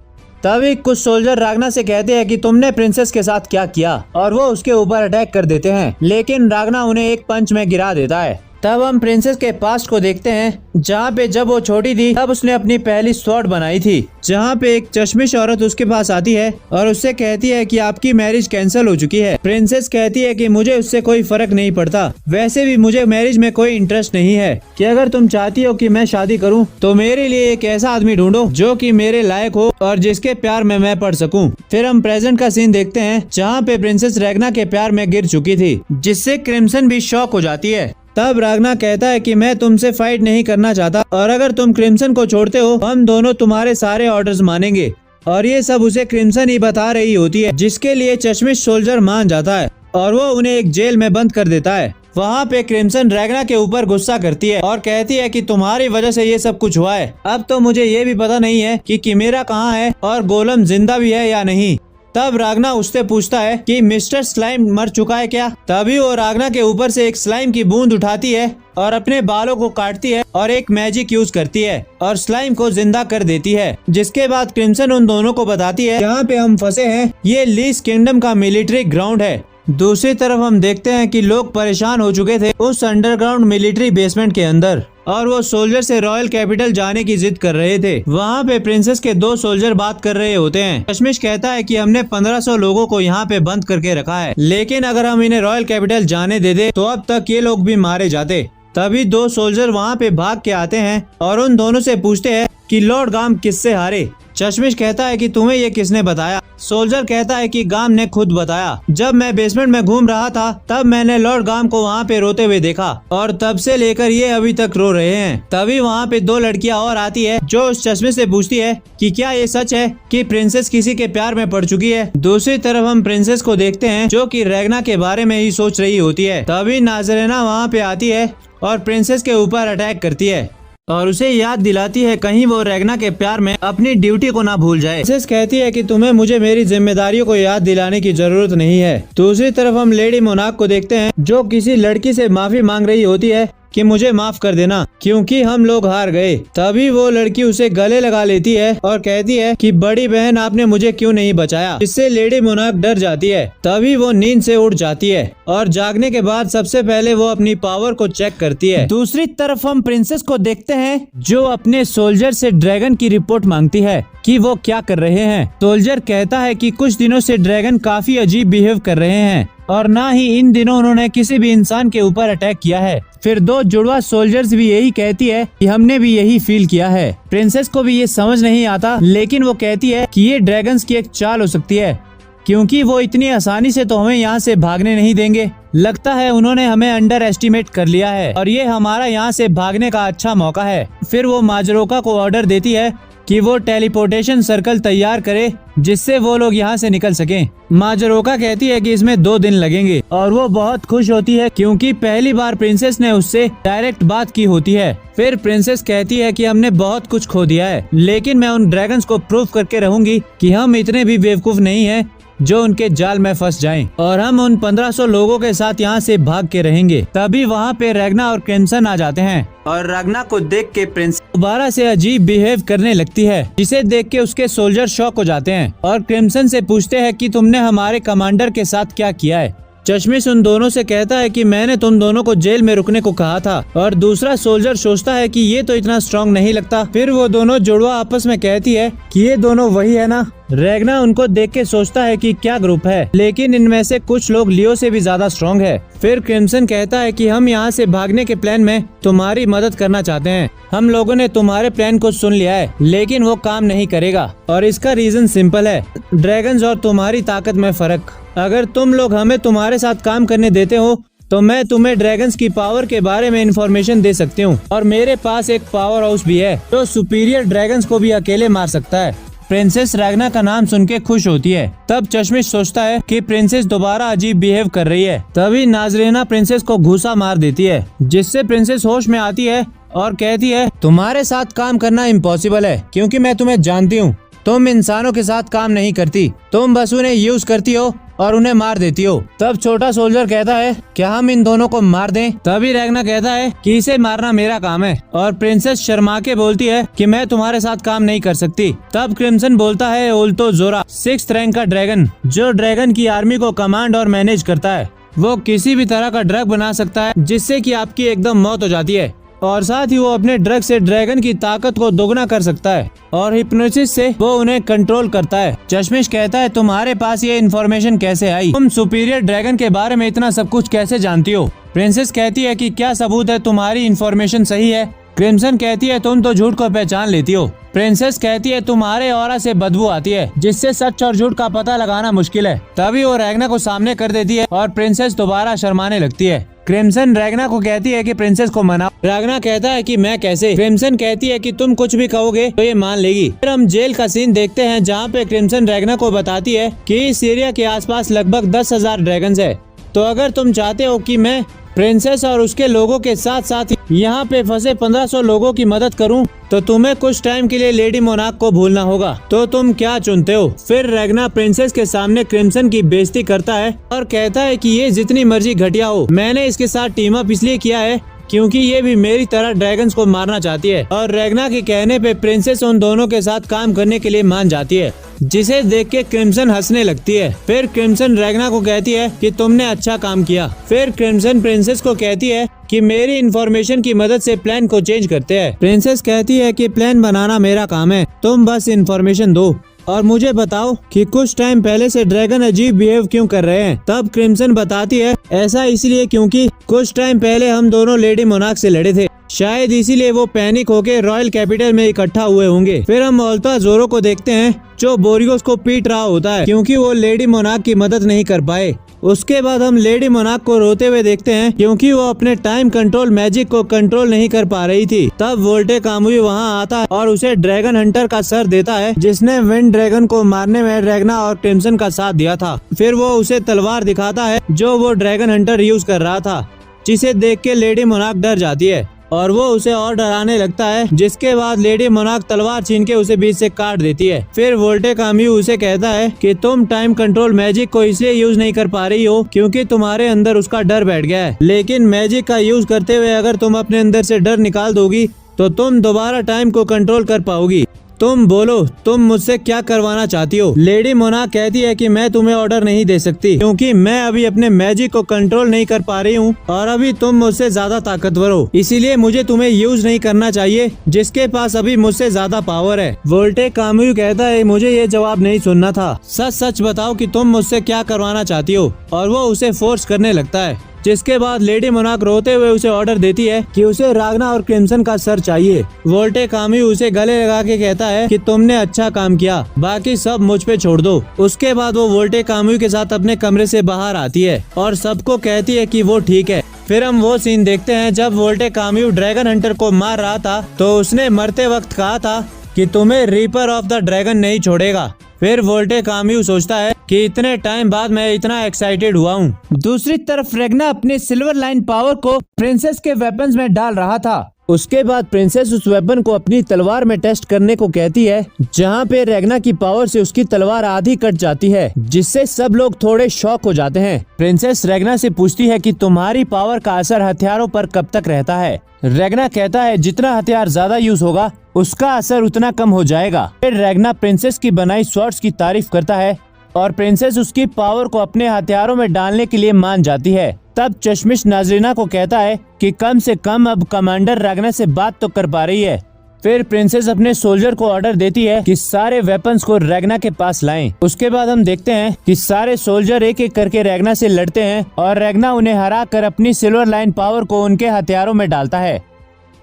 तभी कुछ सोल्जर रागना से कहते हैं कि तुमने प्रिंसेस के साथ क्या किया, और वो उसके ऊपर अटैक कर देते हैं, लेकिन रागना उन्हें एक पंच में गिरा देता है। तब हम प्रिंसेस के पास्ट को देखते हैं, जहाँ पे जब वो छोटी थी तब उसने अपनी पहली स्वॉर्ड बनाई थी, जहाँ पे एक चश्मिश औरत उसके पास आती है और उससे कहती है कि आपकी मैरिज कैंसिल हो चुकी है। प्रिंसेस कहती है कि मुझे उससे कोई फर्क नहीं पड़ता, वैसे भी मुझे मैरिज में कोई इंटरेस्ट नहीं है, कि अगर तुम चाहती हो कि मैं शादी करूँ तो मेरे लिए एक ऐसा आदमी ढूंढो जो कि मेरे लायक हो और जिसके प्यार में मैं पड़ सकूं। फिर हम प्रेजेंट का सीन देखते हैं, जहाँ पे प्रिंसेस रैगना के प्यार में गिर चुकी थी, जिससे क्रिम्सन भी शॉक हो जाती है। तब रागना कहता है कि मैं तुमसे फाइट नहीं करना चाहता और अगर तुम क्रिम्सन को छोड़ते हो हम दोनों तुम्हारे सारे ऑर्डर्स मानेंगे। और ये सब उसे क्रिम्सन ही बता रही होती है, जिसके लिए चश्मिश सोल्जर मान जाता है और वो उन्हें एक जेल में बंद कर देता है। वहाँ पे क्रिम्सन रैगना के ऊपर गुस्सा करती है और कहती है कि तुम्हारी वजह से ये सब कुछ हुआ है। अब तो मुझे ये भी पता नहीं है कि किमेरा कहाँ है और गोलम जिंदा भी है या नहीं। तब रागना उससे पूछता है कि मिस्टर स्लाइम मर चुका है क्या। तभी वो रागना के ऊपर से एक स्लाइम की बूंद उठाती है और अपने बालों को काटती है और एक मैजिक यूज करती है और स्लाइम को जिंदा कर देती है। जिसके बाद क्रिम्सन उन दोनों को बताती है यहाँ पे हम फंसे हैं, ये लीस किंगडम का मिलिट्री ग्राउंड है। दूसरी तरफ हम देखते हैं कि लोग परेशान हो चुके थे उस अंडरग्राउंड मिलिट्री बेसमेंट के अंदर और वो सोल्जर से रॉयल कैपिटल जाने की जिद कर रहे थे। वहाँ पे प्रिंसेस के 2 सोल्जर बात कर रहे होते हैं। चश्मिश कहता है कि हमने 1500 लोगों को यहाँ पे बंद करके रखा है, लेकिन अगर हम इन्हें रॉयल कैपिटल जाने दे दे तो अब तक ये लोग भी मारे जाते। तभी 2 सोल्जर वहाँ पे भाग के आते हैं और उन दोनों से पूछते हैं कि लॉर्ड गाम किससे हारे। चश्मिश कहता है कि तुम्हें ये किसने बताया। सोल्जर कहता है कि गाम ने खुद बताया। जब मैं बेसमेंट में घूम रहा था तब मैंने लॉर्ड गाम को वहाँ पे रोते हुए देखा और तब से लेकर ये अभी तक रो रहे हैं। तभी वहाँ पे 2 लड़कियाँ और आती है जो उस चश्मे से पूछती है कि क्या ये सच है कि प्रिंसेस किसी के प्यार में पड़ चुकी है। दूसरी तरफ हम प्रिंसेस को देखते हैं जो कि रैगना के बारे में ही सोच रही होती है। तभी नाजरेना वहाँ पे आती है और प्रिंसेस के ऊपर अटैक करती है। और उसे याद दिलाती है कहीं वो रेगना के प्यार में अपनी ड्यूटी को ना भूल जाए। प्रिंसेस कहती है कि तुम्हें मुझे मेरी जिम्मेदारियों को याद दिलाने की जरूरत नहीं है। दूसरी तरफ हम लेडी मोनाक को देखते हैं जो किसी लड़की से माफी मांग रही होती है कि मुझे माफ कर देना क्योंकि हम लोग हार गए। तभी वो लड़की उसे गले लगा लेती है और कहती है कि बड़ी बहन आपने मुझे क्यों नहीं बचाया। इससे लेडी मोनाक डर जाती है। तभी वो नींद से उठ जाती है और जागने के बाद सबसे पहले वो अपनी पावर को चेक करती है। दूसरी तरफ हम प्रिंसेस को देखते हैं जो अपने सोल्जर से ड्रैगन की रिपोर्ट मांगती है कि वो क्या कर रहे हैं। सोल्जर कहता है कि कुछ दिनों से ड्रैगन काफी अजीब बिहेव कर रहे हैं और ना ही इन दिनों उन्होंने किसी भी इंसान के ऊपर अटैक किया है। फिर दो जुड़वा सोल्जर्स भी यही कहती है कि हमने भी यही फील किया है। प्रिंसेस को भी ये समझ नहीं आता लेकिन वो कहती है कि ये ड्रैगन्स की एक चाल हो सकती है क्योंकि वो इतनी आसानी से तो हमें यहाँ से भागने नहीं देंगे। लगता है उन्होंने हमें अंडर एस्टिमेट कर लिया है और ये हमारा यहाँ से भागने का अच्छा मौका है। फिर वो माजरोका को ऑर्डर देती है कि वो टेलीपोर्टेशन सर्कल तैयार करे जिससे वो लोग यहाँ से निकल सकें। माजरोका कहती है कि इसमें 2 दिन लगेंगे और वो बहुत खुश होती है क्योंकि पहली बार प्रिंसेस ने उससे डायरेक्ट बात की होती है। फिर प्रिंसेस कहती है कि हमने बहुत कुछ खो दिया है लेकिन मैं उन ड्रैगन्स को प्रूव करके रहूंगी कि हम इतने भी बेवकूफ नहीं हैं जो उनके जाल में फंस जाएं और हम उन 1500 लोगों के साथ यहाँ से भाग के रहेंगे। तभी वहाँ पे रेगना और क्रिम्सन आ जाते हैं और रेगना को देख के प्रिंस दोबारा से अजीब बिहेव करने लगती है जिसे देख के उसके सोल्जर शॉक हो जाते हैं और क्रिम्सन से पूछते हैं कि तुमने हमारे कमांडर के साथ क्या किया है। चश्मिश उन दोनों से कहता है कि मैंने तुम दोनों को जेल में रुकने को कहा था और दूसरा सोल्जर सोचता है कि ये तो इतना स्ट्रांग नहीं लगता। फिर वो दोनों जुड़वा आपस में कहती है कि ये दोनों वही है ना। रेगना उनको देख के सोचता है कि क्या ग्रुप है लेकिन इनमें से कुछ लोग लियो से भी ज्यादा स्ट्रांग है। फिर क्रिम्सन कहता है कि हम यहाँ से भागने के प्लान में तुम्हारी मदद करना चाहते हैं। हम लोगों ने तुम्हारे प्लान को सुन लिया है लेकिन वो काम नहीं करेगा और इसका रीजन सिंपल है, ड्रैगन्स और तुम्हारी ताकत में फर्क। अगर तुम लोग हमें तुम्हारे साथ काम करने देते हो तो मैं तुम्हें ड्रैगन्स की पावर के बारे में इंफॉर्मेशन दे सकती हूँ और मेरे पास एक पावर हाउस भी है जो सुपीरियर ड्रैगन्स को भी अकेले मार सकता है। प्रिंसेस रेगना का नाम सुन के खुश होती है। तब चश्मिश सोचता है कि प्रिंसेस दोबारा अजीब बिहेव कर रही है। तभी नाजरीना प्रिंसेस को घूसा मार देती है जिससे प्रिंसेस होश में आती है और कहती है तुम्हारे साथ काम करना इम्पॉसिबल है क्योंकि मैं तुम्हें जानती हूँ। तुम इंसानों के साथ काम नहीं करती, तुम बस उन्हें यूज करती हो और उन्हें मार देती हो। तब छोटा सोल्जर कहता है क्या हम इन दोनों को मार दें। तभी रेगना कहता है कि इसे मारना मेरा काम है और प्रिंसेस शर्मा के बोलती है कि मैं तुम्हारे साथ काम नहीं कर सकती। तब क्रिम्सन बोलता है ओल्तो जोरा 6th रैंक का ड्रैगन जो ड्रैगन की आर्मी को कमांड और मैनेज करता है, वो किसी भी तरह का ड्रग बना सकता है जिससे कि आपकी एकदम मौत हो जाती है और साथ ही वो अपने ड्रग से ड्रैगन की ताकत को दोगुना कर सकता है और हिप्नोसिस से वो उन्हें कंट्रोल करता है। चश्मिश कहता है तुम्हारे पास ये इन्फॉर्मेशन कैसे आई, तुम सुपीरियर ड्रैगन के बारे में इतना सब कुछ कैसे जानती हो। प्रिंसेस कहती है कि क्या सबूत है तुम्हारी इन्फॉर्मेशन सही है। क्रिम्सन कहती है तुम तो झूठ को पहचान लेती हो। प्रिंसेस कहती है तुम्हारे ऑरा से बदबू आती है जिससे सच और झूठ का पता लगाना मुश्किल है। तभी वो रेगना को सामने कर देती है और प्रिंसेस दोबारा शर्माने लगती है। क्रिम्सन रेगना को कहती है कि प्रिंसेस को मनाओ। रेगना कहता है कि मैं कैसे। क्रिम्सन कहती है कि तुम कुछ भी कहोगे तो ये मान लेगी। फिर हम जेल का सीन देखते हैं जहाँ पे क्रिम्सन रेगना को बताती है कि इस एरिया के आसपास लगभग 10,000 ड्रैगन्स है। तो अगर तुम चाहते हो कि मैं प्रिंसेस और उसके लोगों के साथ साथ यहाँ पे फंसे 1500 लोगों की मदद करूं, तो तुम्हें कुछ टाइम के लिए लेडी मोनाक को भूलना होगा। तो तुम क्या चुनते हो। फिर रेगना प्रिंसेस के सामने क्रिम्सन की बेइज्जती करता है और कहता है कि ये जितनी मर्जी घटिया हो, मैंने इसके साथ टीम अप इसलिए किया है क्योंकि ये भी मेरी तरह ड्रैगन्स को मारना चाहती है। और रेगना के कहने पे प्रिंसेस उन दोनों के साथ काम करने के लिए मान जाती है जिसे देख के क्रिम्सन हंसने लगती है। फिर क्रिम्सन रेगना को कहती है कि तुमने अच्छा काम किया। फिर क्रिम्सन प्रिंसेस को कहती है कि मेरी इन्फॉर्मेशन की मदद से प्लान को चेंज करते हैं। प्रिंसेस कहती है कि प्लान बनाना मेरा काम है, तुम बस इन्फॉर्मेशन दो और मुझे बताओ कि कुछ टाइम पहले से ड्रैगन अजीब बिहेव क्यों कर रहे हैं। तब क्रिम्सन बताती है ऐसा इसलिए क्योंकि कुछ टाइम पहले हम दोनों लेडी मोनाक से लड़े थे, शायद इसीलिए वो पैनिक होके रॉयल कैपिटल में इकट्ठा हुए होंगे। फिर हम ओल्तो जोरो को देखते हैं जो बोरियोस को पीट रहा होता है क्योंकि वो लेडी मोनाक की मदद नहीं कर पाए। उसके बाद हम लेडी मोनाक को रोते हुए देखते हैं क्योंकि वो अपने टाइम कंट्रोल मैजिक को कंट्रोल नहीं कर पा रही थी। तब वोल्टे कामुई वहाँ आता है और उसे ड्रैगन हंटर का सर देता है जिसने विंड ड्रैगन को मारने में रेगना और क्रिम्सन का साथ दिया था। फिर वो उसे तलवार दिखाता है जो वो ड्रैगन हंटर यूज कर रहा था जिसे देख के लेडी मोनाक डर जाती है और वो उसे और डराने लगता है, जिसके बाद लेडी मोनार्क तलवार छीन के उसे बीच से काट देती है। फिर वोल्टे काम्यू उसे कहता है कि तुम टाइम कंट्रोल मैजिक को इसलिए यूज नहीं कर पा रही हो क्योंकि तुम्हारे अंदर उसका डर बैठ गया है, लेकिन मैजिक का यूज करते हुए अगर तुम अपने अंदर से डर निकाल दोगी तो तुम दोबारा टाइम को कंट्रोल कर पाओगी। तुम बोलो, तुम मुझसे क्या करवाना चाहती हो? लेडी मोनार्क कहती है कि मैं तुम्हें ऑर्डर नहीं दे सकती क्योंकि मैं अभी अपने मैजिक को कंट्रोल नहीं कर पा रही हूँ और अभी तुम मुझसे ज्यादा ताकतवर हो, इसीलिए मुझे तुम्हें यूज नहीं करना चाहिए जिसके पास अभी मुझसे ज्यादा पावर है। वोल्टे काम्यू कहता है मुझे ये जवाब नहीं सुनना था, सच सच बताओ कि तुम मुझसे क्या करवाना चाहती हो, और वो उसे फोर्स करने लगता है। जिसके बाद लेडी मोनार्क रोते हुए उसे ऑर्डर देती है कि उसे रागना और क्रिम्सन का सर चाहिए। वोल्टे काम्यू उसे गले लगा के कहता है कि तुमने अच्छा काम किया, बाकी सब मुझ पे छोड़ दो। उसके बाद वो वोल्टे काम्यू के साथ अपने कमरे से बाहर आती है और सबको कहती है कि वो ठीक है। फिर हम वो सीन देखते हैं जब वोल्टे काम्यू ड्रैगन हंटर को मार रहा था तो उसने मरते वक्त कहा था कि तुम्हें रीपर ऑफ द ड्रैगन नहीं छोड़ेगा। फिर वोल्टे काम्यू सोचता है कि इतने टाइम बाद मैं इतना एक्साइटेड हुआ हूँ। दूसरी तरफ रेगना अपने सिल्वर लाइन पावर को प्रिंसेस के वेपन्स में डाल रहा था। उसके बाद प्रिंसेस उस वेपन को अपनी तलवार में टेस्ट करने को कहती है, जहाँ पे रेगना की पावर से उसकी तलवार आधी कट जाती है, जिससे सब लोग थोड़े शॉक हो जाते हैं। प्रिंसेस रेगना से पूछती है कि तुम्हारी पावर का असर हथियारों पर कब तक रहता है? रेगना कहता है जितना हथियार ज्यादा यूज होगा उसका असर उतना कम हो जाएगा। फिर रेगना प्रिंसेस की बनाई स्वॉर्ड्स की तारीफ करता है और प्रिंसेस उसकी पावर को अपने हथियारों में डालने के लिए मान जाती है। तब चश्मिश नाजरीना को कहता है कि कम से कम अब कमांडर रेगना से बात तो कर पा रही है। फिर प्रिंसेस अपने सोल्जर को ऑर्डर देती है कि सारे वेपन्स को रेगना के पास लाएं। उसके बाद हम देखते हैं कि सारे सोल्जर एक एक करके रेगना से लड़ते हैं और रेगना उन्हें हरा कर अपनी सिल्वर लाइन पावर को उनके हथियारों में डालता है।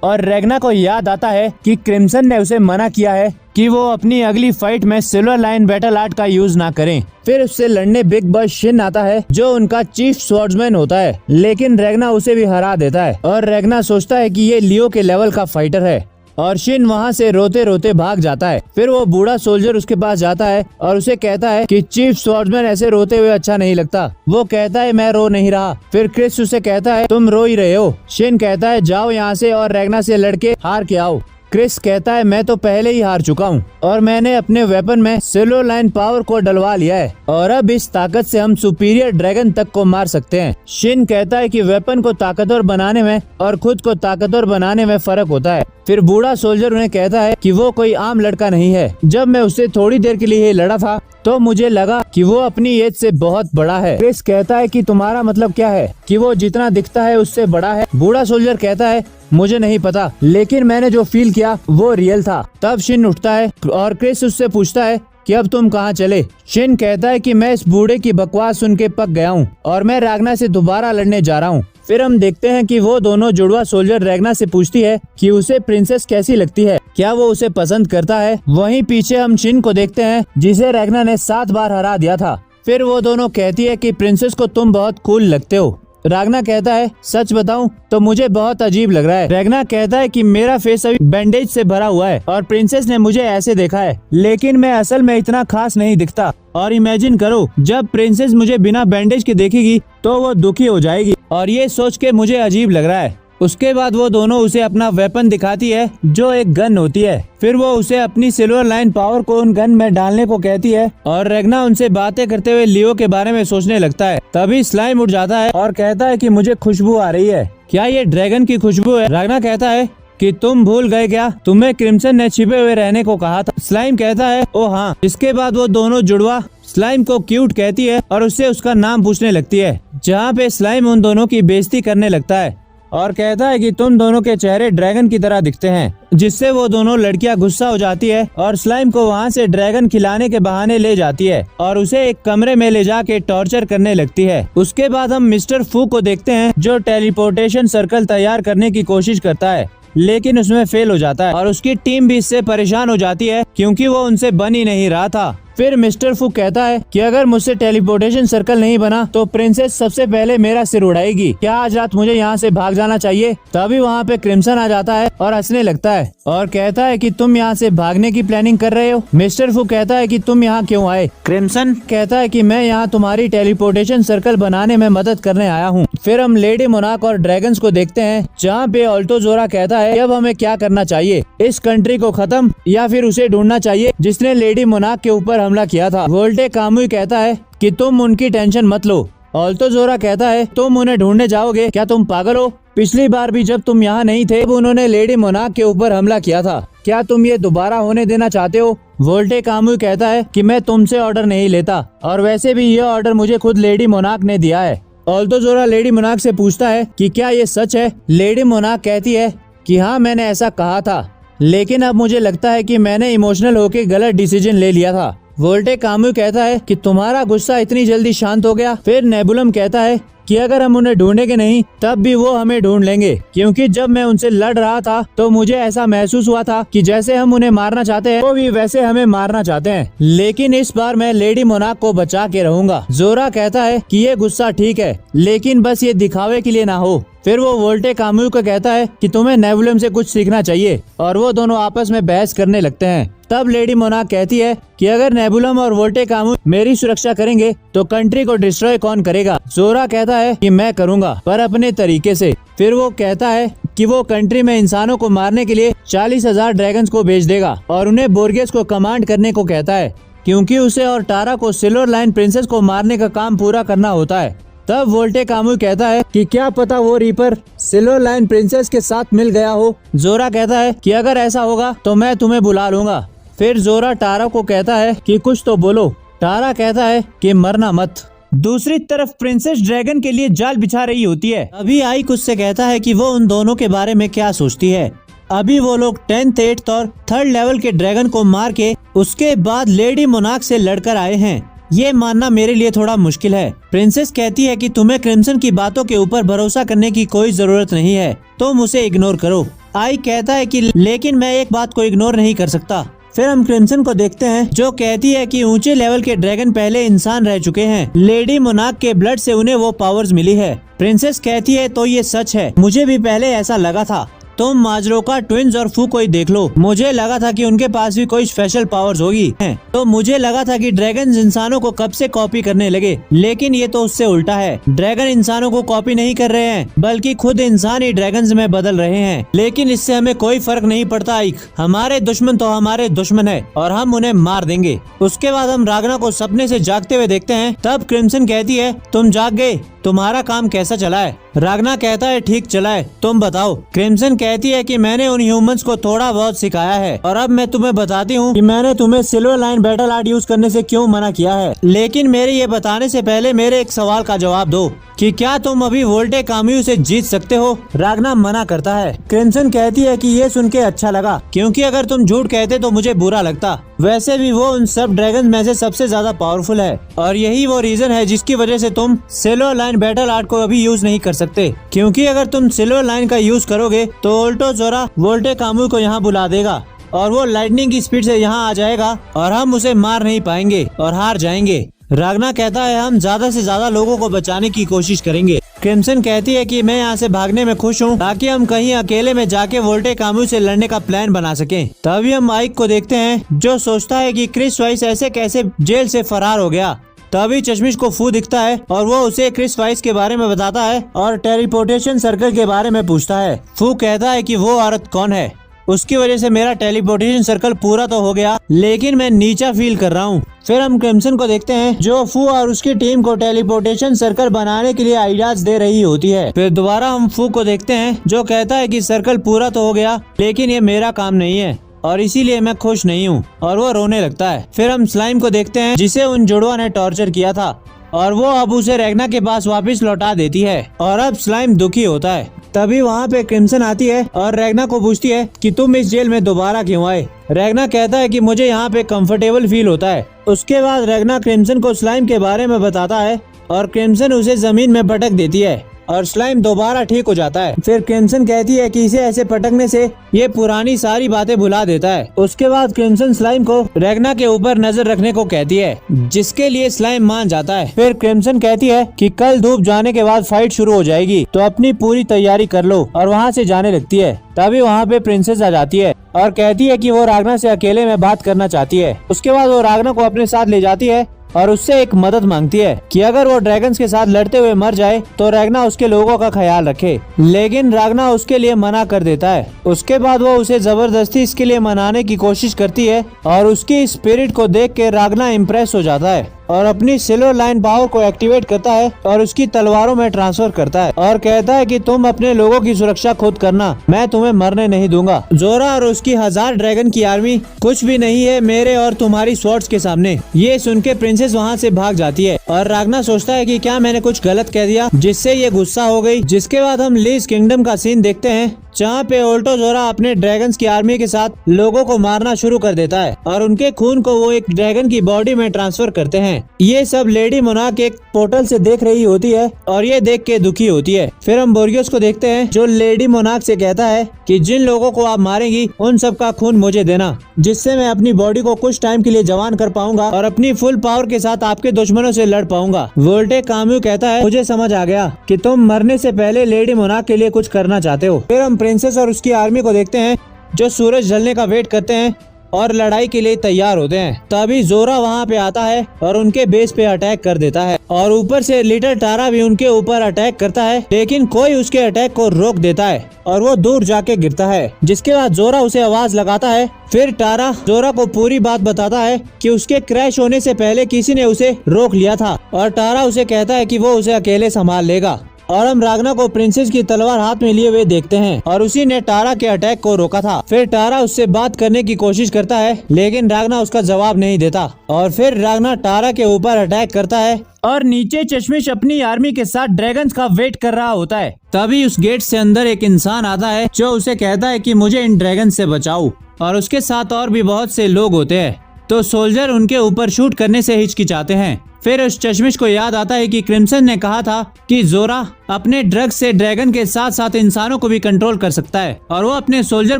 और रेगना को याद आता है कि क्रिम्सन ने उसे मना किया है कि वो अपनी अगली फाइट में सिल्वर लाइन बैटल आर्ट का यूज ना करें। फिर उससे लड़ने बिग बॉस शिन आता है जो उनका चीफ स्वॉर्ड्समैन होता है, लेकिन रेगना उसे भी हरा देता है और रेगना सोचता है कि ये लियो के लेवल का फाइटर है और शिन वहाँ से रोते रोते भाग जाता है। फिर वो बूढ़ा सोल्जर उसके पास जाता है और उसे कहता है कि चीफ स्वॉर्ड्समैन ऐसे रोते हुए अच्छा नहीं लगता। वो कहता है मैं रो नहीं रहा। फिर क्रिस उसे कहता है तुम रो ही रहे हो। शिन कहता है जाओ यहाँ से और रेगना से लड़के हार के आओ। क्रिस कहता है मैं तो पहले ही हार चुका हूँ और मैंने अपने वेपन में सिल्वर लाइन पावर को डलवा लिया है और अब इस ताकत से हम सुपीरियर ड्रैगन तक को मार सकते हैं। शिन कहता है कि वेपन को ताकतवर बनाने में और खुद को ताकतवर बनाने में फर्क होता है। फिर बूढ़ा सोल्जर उन्हें कहता है कि वो कोई आम लड़का नहीं है। जब मैं उससे थोड़ी देर के लिए लड़ा था तो मुझे लगा कि वो अपनी एज से बहुत बड़ा है। क्रिस कहता है कि तुम्हारा मतलब क्या है कि वो जितना दिखता है उससे बड़ा है? बूढ़ा सोल्जर कहता है मुझे नहीं पता, लेकिन मैंने जो फील किया वो रियल था। तब शिन उठता है और क्रिस उससे पूछता है कि अब तुम कहाँ चले? शिन कहता है कि मैं इस बूढ़े की बकवास सुन के पक गया हूँ और मैं रेगना से दोबारा लड़ने जा रहा हूँ। फिर हम देखते हैं कि वो दोनों जुड़वा सोल्जर रेगना से पूछती है कि उसे प्रिंसेस कैसी लगती है, क्या वो उसे पसंद करता है। वहीं पीछे हम शिन को देखते हैं जिसे रेगना ने 7 बार हरा दिया था। फिर वो दोनों कहती है कि प्रिंसेस को तुम बहुत कूल लगते हो। रेगना कहता है सच बताऊं तो मुझे बहुत अजीब लग रहा है। रेगना कहता है कि मेरा फेस अभी बैंडेज से भरा हुआ है और प्रिंसेस ने मुझे ऐसे देखा है, लेकिन मैं असल में इतना खास नहीं दिखता। और इमेजिन करो जब प्रिंसेस मुझे बिना बैंडेज के देखेगी तो वो दुखी हो जाएगी और ये सोच के मुझे अजीब लग रहा है। उसके बाद वो दोनों उसे अपना वेपन दिखाती है जो एक गन होती है। फिर वो उसे अपनी सिल्वर लाइन पावर को उन गन में डालने को कहती है और रेगना उनसे बातें करते हुए लियो के बारे में सोचने लगता है। तभी स्लाइम उठ जाता है और कहता है कि मुझे खुशबू आ रही है, क्या ये ड्रैगन की खुशबू है? रेगना कहता है कि तुम भूल गए क्या, तुम्हें क्रिम्सन ने छिपे हुए रहने को कहा था। स्लाइम कहता है ओ हाँ। इसके बाद वो दोनों जुड़वा स्लाइम को क्यूट कहती है और उससे उसका नाम पूछने लगती है, जहाँ पे स्लाइम उन दोनों की बेइज्जती करने लगता है और कहता है कि तुम दोनों के चेहरे ड्रैगन की तरह दिखते हैं, जिससे वो दोनों लड़कियां गुस्सा हो जाती है और स्लाइम को वहाँ से ड्रैगन खिलाने के बहाने ले जाती है और उसे एक कमरे में ले जाके टॉर्चर करने लगती है। उसके बाद हम मिस्टर फू को देखते हैं जो टेलीपोर्टेशन सर्कल तैयार करने की कोशिश करता है, लेकिन उसमें फेल हो जाता है और उसकी टीम भी इससे परेशान हो जाती है क्योंकि वो उनसे बन ही नहीं रहा था। फिर मिस्टर फू कहता है कि अगर मुझसे टेलीपोर्टेशन सर्कल नहीं बना तो प्रिंसेस सबसे पहले मेरा सिर उड़ाएगी, क्या आज रात मुझे यहाँ से भाग जाना चाहिए? तभी वहाँ पे क्रिम्सन आ जाता है और हंसने लगता है और कहता है कि तुम यहाँ से भागने की प्लानिंग कर रहे हो। मिस्टर फू कहता है कि तुम यहाँ क्यों आए? क्रिम्सन कहता है कि मैं यहाँ तुम्हारी टेलीपोर्टेशन सर्कल बनाने में मदद करने आया हूँ। फिर हम लेडी मोनार्क और ड्रैगन्स को देखते हैं, जहाँ पे अल्टोज़ोरा कहता है कि अब हमें क्या करना चाहिए, इस कंट्री को खत्म या फिर उसे ढूंढना चाहिए जिसने लेडी मोनार्क के ऊपर हमला किया था। वोल्टे कामुई कहता है कि तुम उनकी टेंशन मत लो। अल्टोज़ोरा कहता है तुम उन्हें ढूंढने जाओगे, क्या तुम पागल हो? पिछली बार भी जब तुम यहाँ नहीं थे, उन्होंने लेडी मोनार्क के ऊपर हमला किया था, क्या तुम ये दोबारा होने देना चाहते हो? वोल्टे कामुई कहता है कि मैं तुमसे ऑर्डर नहीं लेता, और वैसे भी यह ऑर्डर मुझे खुद लेडी मोनार्क ने दिया है। अल्टोज़ोरा लेडी मोनार्क से पूछता है कि क्या ये सच है? लेडी मोनार्क कहती है कि हाँ, मैंने ऐसा कहा था, लेकिन अब मुझे लगता है कि मैंने इमोशनल होकर गलत डिसीजन ले लिया था। वोल्टे कामुई कहता है कि तुम्हारा गुस्सा इतनी जल्दी शांत हो गया? फिर नेबुलम कहता है कि अगर हम उन्हें ढूंढेंगे नहीं तब भी वो हमें ढूंढ लेंगे, क्योंकि जब मैं उनसे लड़ रहा था तो मुझे ऐसा महसूस हुआ था कि जैसे हम उन्हें मारना चाहते हैं वो भी वैसे हमें मारना चाहते हैं, लेकिन इस बार मैं लेडी मोनार्क को बचा के रहूंगा। जोरा कहता है कि ये गुस्सा ठीक है, लेकिन बस ये दिखावे के लिए ना हो। फिर वो वोल्टे कामुई को कहता है कि तुम्हें नेबुलम से कुछ सीखना चाहिए, और वो दोनों आपस में बहस करने लगते हैं। तब लेडी मोनार्क कहती है कि अगर नेबुलम और वोल्टे कामुई मेरी सुरक्षा करेंगे तो कंट्री को डिस्ट्रॉय कौन करेगा? जोरा कहता है कि मैं करूंगा, पर अपने तरीके से। फिर वो कहता है कि वो कंट्री में इंसानों को मारने के लिए 40,000 ड्रैगन्स को भेज देगा, और उन्हें बोर्गेस को कमांड करने को कहता है, क्योंकि उसे और टारा को सिल्वर लाइन प्रिंसेस को मारने का काम पूरा करना होता है। तब वोल्टे कामुई कहता है कि क्या पता वो रीपर सिल्वर लाइन प्रिंसेस के साथ मिल गया हो। जोरा कहता है कि अगर ऐसा होगा तो मैं तुम्हें बुला लूंगा। फिर जोरा टारा को कहता है कि कुछ तो बोलो। टारा कहता है कि मरना मत। दूसरी तरफ प्रिंसेस ड्रैगन के लिए जाल बिछा रही होती है। अभी आइक उससे कहता है कि वो उन दोनों के बारे में क्या सोचती है। अभी वो लोग 10th, 8th और 3rd लेवल के ड्रैगन को मार के उसके बाद लेडी मोनार्क से लड़कर आए हैं। ये मानना मेरे लिए थोड़ा मुश्किल है। प्रिंसेस कहती है कि तुम्हें क्रिम्सन की बातों के ऊपर भरोसा करने की कोई जरूरत नहीं है, तुम उसे इग्नोर करो। आइक कहता है कि लेकिन मैं एक बात को इग्नोर नहीं कर सकता। फिर हम क्रिम्सन को देखते हैं, जो कहती है कि ऊंचे लेवल के ड्रैगन पहले इंसान रह चुके हैं। लेडी मोनार्क के ब्लड से उन्हें वो पावर्स मिली है। प्रिंसेस कहती है तो ये सच है, मुझे भी पहले ऐसा लगा था। तुम माजरोका ट्विंस और फू को ही देख लो, मुझे लगा था कि उनके पास भी कोई स्पेशल पावर्स होगी। तो मुझे लगा था कि ड्रैगन्स इंसानों को कब से कॉपी करने लगे, लेकिन ये तो उससे उल्टा है। ड्रैगन इंसानों को कॉपी नहीं कर रहे हैं, बल्कि खुद इंसान ही ड्रैगन्स में बदल रहे हैं। लेकिन इससे हमें कोई फर्क नहीं पड़ता आइक, हमारे दुश्मन तो हमारे दुश्मन है और हम उन्हें मार देंगे। उसके बाद हम रागना को सपने से जागते हुए देखते हैं। तब क्रिम्सन कहती है तुम जाग गए, तुम्हारा काम कैसा चला है? रागना कहता है ठीक चला है, तुम बताओ। क्रिम्सन कहती है कि मैंने उन ह्यूमंस को थोड़ा बहुत सिखाया है, और अब मैं तुम्हें बताती हूँ कि मैंने तुम्हें silver line battle art use करने से क्यों मना किया है। लेकिन मेरे ये बताने से पहले मेरे एक सवाल का जवाब दो कि क्या तुम अभी वोल्टे कामुई से जीत सकते हो? रागना मना करता है। क्रिम्सन कहती है कि ये सुन के अच्छा लगा, क्योंकि अगर तुम झूठ कहते तो मुझे बुरा लगता। वैसे भी वो उन सब ड्रैगन में से सबसे ज्यादा पावरफुल है, और यही वो रीजन है जिसकी वजह से तुम सिल्वर लाइन बैटल आर्ट को अभी यूज नहीं कर सकते, क्योंकि अगर तुम सिल्वर लाइन का यूज करोगे तो अल्टोज़ोरा वोल्टे कामुई को यहाँ बुला देगा, और वो लाइटनिंग की स्पीड से यहाँ आ जाएगा, और हम उसे मार नहीं पाएंगे और हार जाएंगे। रागना कहता है हम ज्यादा से ज्यादा लोगों को बचाने की कोशिश करेंगे। क्रिम्सन कहती है कि मैं यहाँ से भागने में खुश हूँ, ताकि हम कहीं अकेले में जाके वोल्टे कामुई से लड़ने का प्लान बना सकें। तभी हम आइक को देखते हैं, जो सोचता है कि क्रिस वाइस ऐसे कैसे जेल से फरार हो गया। तभी चश्मिश को फू दिखता है और वो उसे क्रिस वाइस के बारे में बताता है और टेलीपोर्टेशन सर्कल के बारे में पूछता है। फू कहता है कि वो औरत कौन है, उसकी वजह से मेरा टेलीपोर्टेशन सर्कल पूरा तो हो गया, लेकिन मैं नीचा फील कर रहा हूँ। फिर हम क्रिम्सन को देखते हैं, जो फू और उसकी टीम को टेलीपोर्टेशन सर्कल बनाने के लिए आइडियाज दे रही होती है। फिर दोबारा हम फू को देखते हैं, जो कहता है कि सर्कल पूरा तो हो गया, लेकिन ये मेरा काम नहीं है और इसीलिए मैं खुश नहीं हूँ, और वो रोने लगता है। फिर हम स्लाइम को देखते हैं, जिसे उन जुड़वा ने टॉर्चर किया था, और वो अब उसे रैगना के पास वापस लौटा देती है, और अब स्लाइम दुखी होता है। तभी वहाँ पे क्रिम्सन आती है और रैगना को पूछती है कि तुम इस जेल में दोबारा क्यों आए। रैगना कहता है कि मुझे यहाँ पे कंफर्टेबल फील होता है। उसके बाद रैगना क्रिम्सन को स्लाइम के बारे में बताता है, और क्रिम्सन उसे जमीन में पटक देती है, और स्लाइम दोबारा ठीक हो जाता है। फिर क्रिम्सन कहती है कि इसे ऐसे पटकने से ये पुरानी सारी बातें भुला देता है। उसके बाद क्रिम्सन स्लाइम को रैगना के ऊपर नजर रखने को कहती है, जिसके लिए स्लाइम मान जाता है। फिर क्रिम्सन कहती है कि कल धूप जाने के बाद फाइट शुरू हो जाएगी, तो अपनी पूरी तैयारी कर लो, और वहाँ से जाने लगती है। तभी वहाँ पे प्रिंसेस आ जाती है और कहती है कि वो रागना से अकेले में बात करना चाहती है। उसके बाद वो रागना को अपने साथ ले जाती है और उससे एक मदद मांगती है कि अगर वो ड्रैगन्स के साथ लड़ते हुए मर जाए तो रैग्ना उसके लोगों का ख्याल रखे। लेकिन राग्ना उसके लिए मना कर देता है। उसके बाद वो उसे जबरदस्ती इसके लिए मनाने की कोशिश करती है और उसकी स्पिरिट को देख के राग्ना इम्प्रेस हो जाता है और अपनी सिल्वर लाइन पावर को एक्टिवेट करता है और उसकी तलवारों में ट्रांसफर करता है और कहता है कि तुम अपने लोगों की सुरक्षा खुद करना, मैं तुम्हें मरने नहीं दूंगा। जोरा और उसकी 1000 ड्रैगन की आर्मी कुछ भी नहीं है मेरे और तुम्हारी स्वॉर्ड्स के सामने। ये सुन के प्रिंसेस वहाँ से भाग जाती है और राग्ना सोचता है कि क्या मैंने कुछ गलत कह दिया, जिससे ये गुस्सा हो गई। जिसके बाद हम लीज किंगडम का सीन देखते हैं जहाँ पे ओल्टो जोरा अपने ड्रैगन्स की आर्मी के साथ लोगों को मारना शुरू कर देता है और उनके खून को वो एक ड्रैगन की बॉडी में ट्रांसफर करते हैं। ये सब लेडी मोनार्क एक पोर्टल से देख रही होती है और ये देख के दुखी होती है। फिर हम बोरियस को देखते हैं जो लेडी मोनार्क से कहता है कि जिन लोगों को आप मारेंगी उन सब का खून मुझे देना, जिससे मैं अपनी बॉडी को कुछ टाइम के लिए जवान कर पाऊंगा और अपनी फुल पावर के साथ आपके दुश्मनों से लड़ पाऊंगा। वोल्टे काम्यू कहता है मुझे समझ आ गया कि तुम मरने से पहले लेडी मोनार्क के लिए कुछ करना चाहते हो। फिर हम प्रिंसेस और उसकी आर्मी को देखते हैं जो सूरज ढलने का वेट करते हैं और लड़ाई के लिए तैयार होते हैं। तभी जोरा वहाँ पे आता है और उनके बेस पे अटैक कर देता है और ऊपर से लिटिल टारा भी उनके ऊपर अटैक करता है, लेकिन कोई उसके अटैक को रोक देता है और वो दूर जाके गिरता है। जिसके बाद जोरा उसे आवाज लगाता है। फिर टारा जोरा को पूरी बात बताता है कि उसके क्रैश होने से पहले किसी ने उसे रोक लिया था और टारा उसे कहता है कि वो उसे अकेले संभाल लेगा। और हम राग्ना को प्रिंसेस की तलवार हाथ में लिए हुए देखते हैं और उसी ने टारा के अटैक को रोका था। फिर टारा उससे बात करने की कोशिश करता है लेकिन राग्ना उसका जवाब नहीं देता और फिर राग्ना टारा के ऊपर अटैक करता है और नीचे चश्मिश अपनी आर्मी के साथ ड्रैगन्स का वेट कर रहा होता है। तभी उस गेट से अंदर एक इंसान आता है जो उसे कहता है कि मुझे इन ड्रैगन से बचाओ और उसके साथ और भी बहुत से लोग होते हैं। तो सोल्जर उनके ऊपर शूट करने से हिचकिचाते हैं। फिर उस चश्मिश को याद आता है कि क्रिम्सन ने कहा था कि जोरा अपने ड्रग्स से ड्रैगन के साथ साथ इंसानों को भी कंट्रोल कर सकता है और वो अपने सोल्जर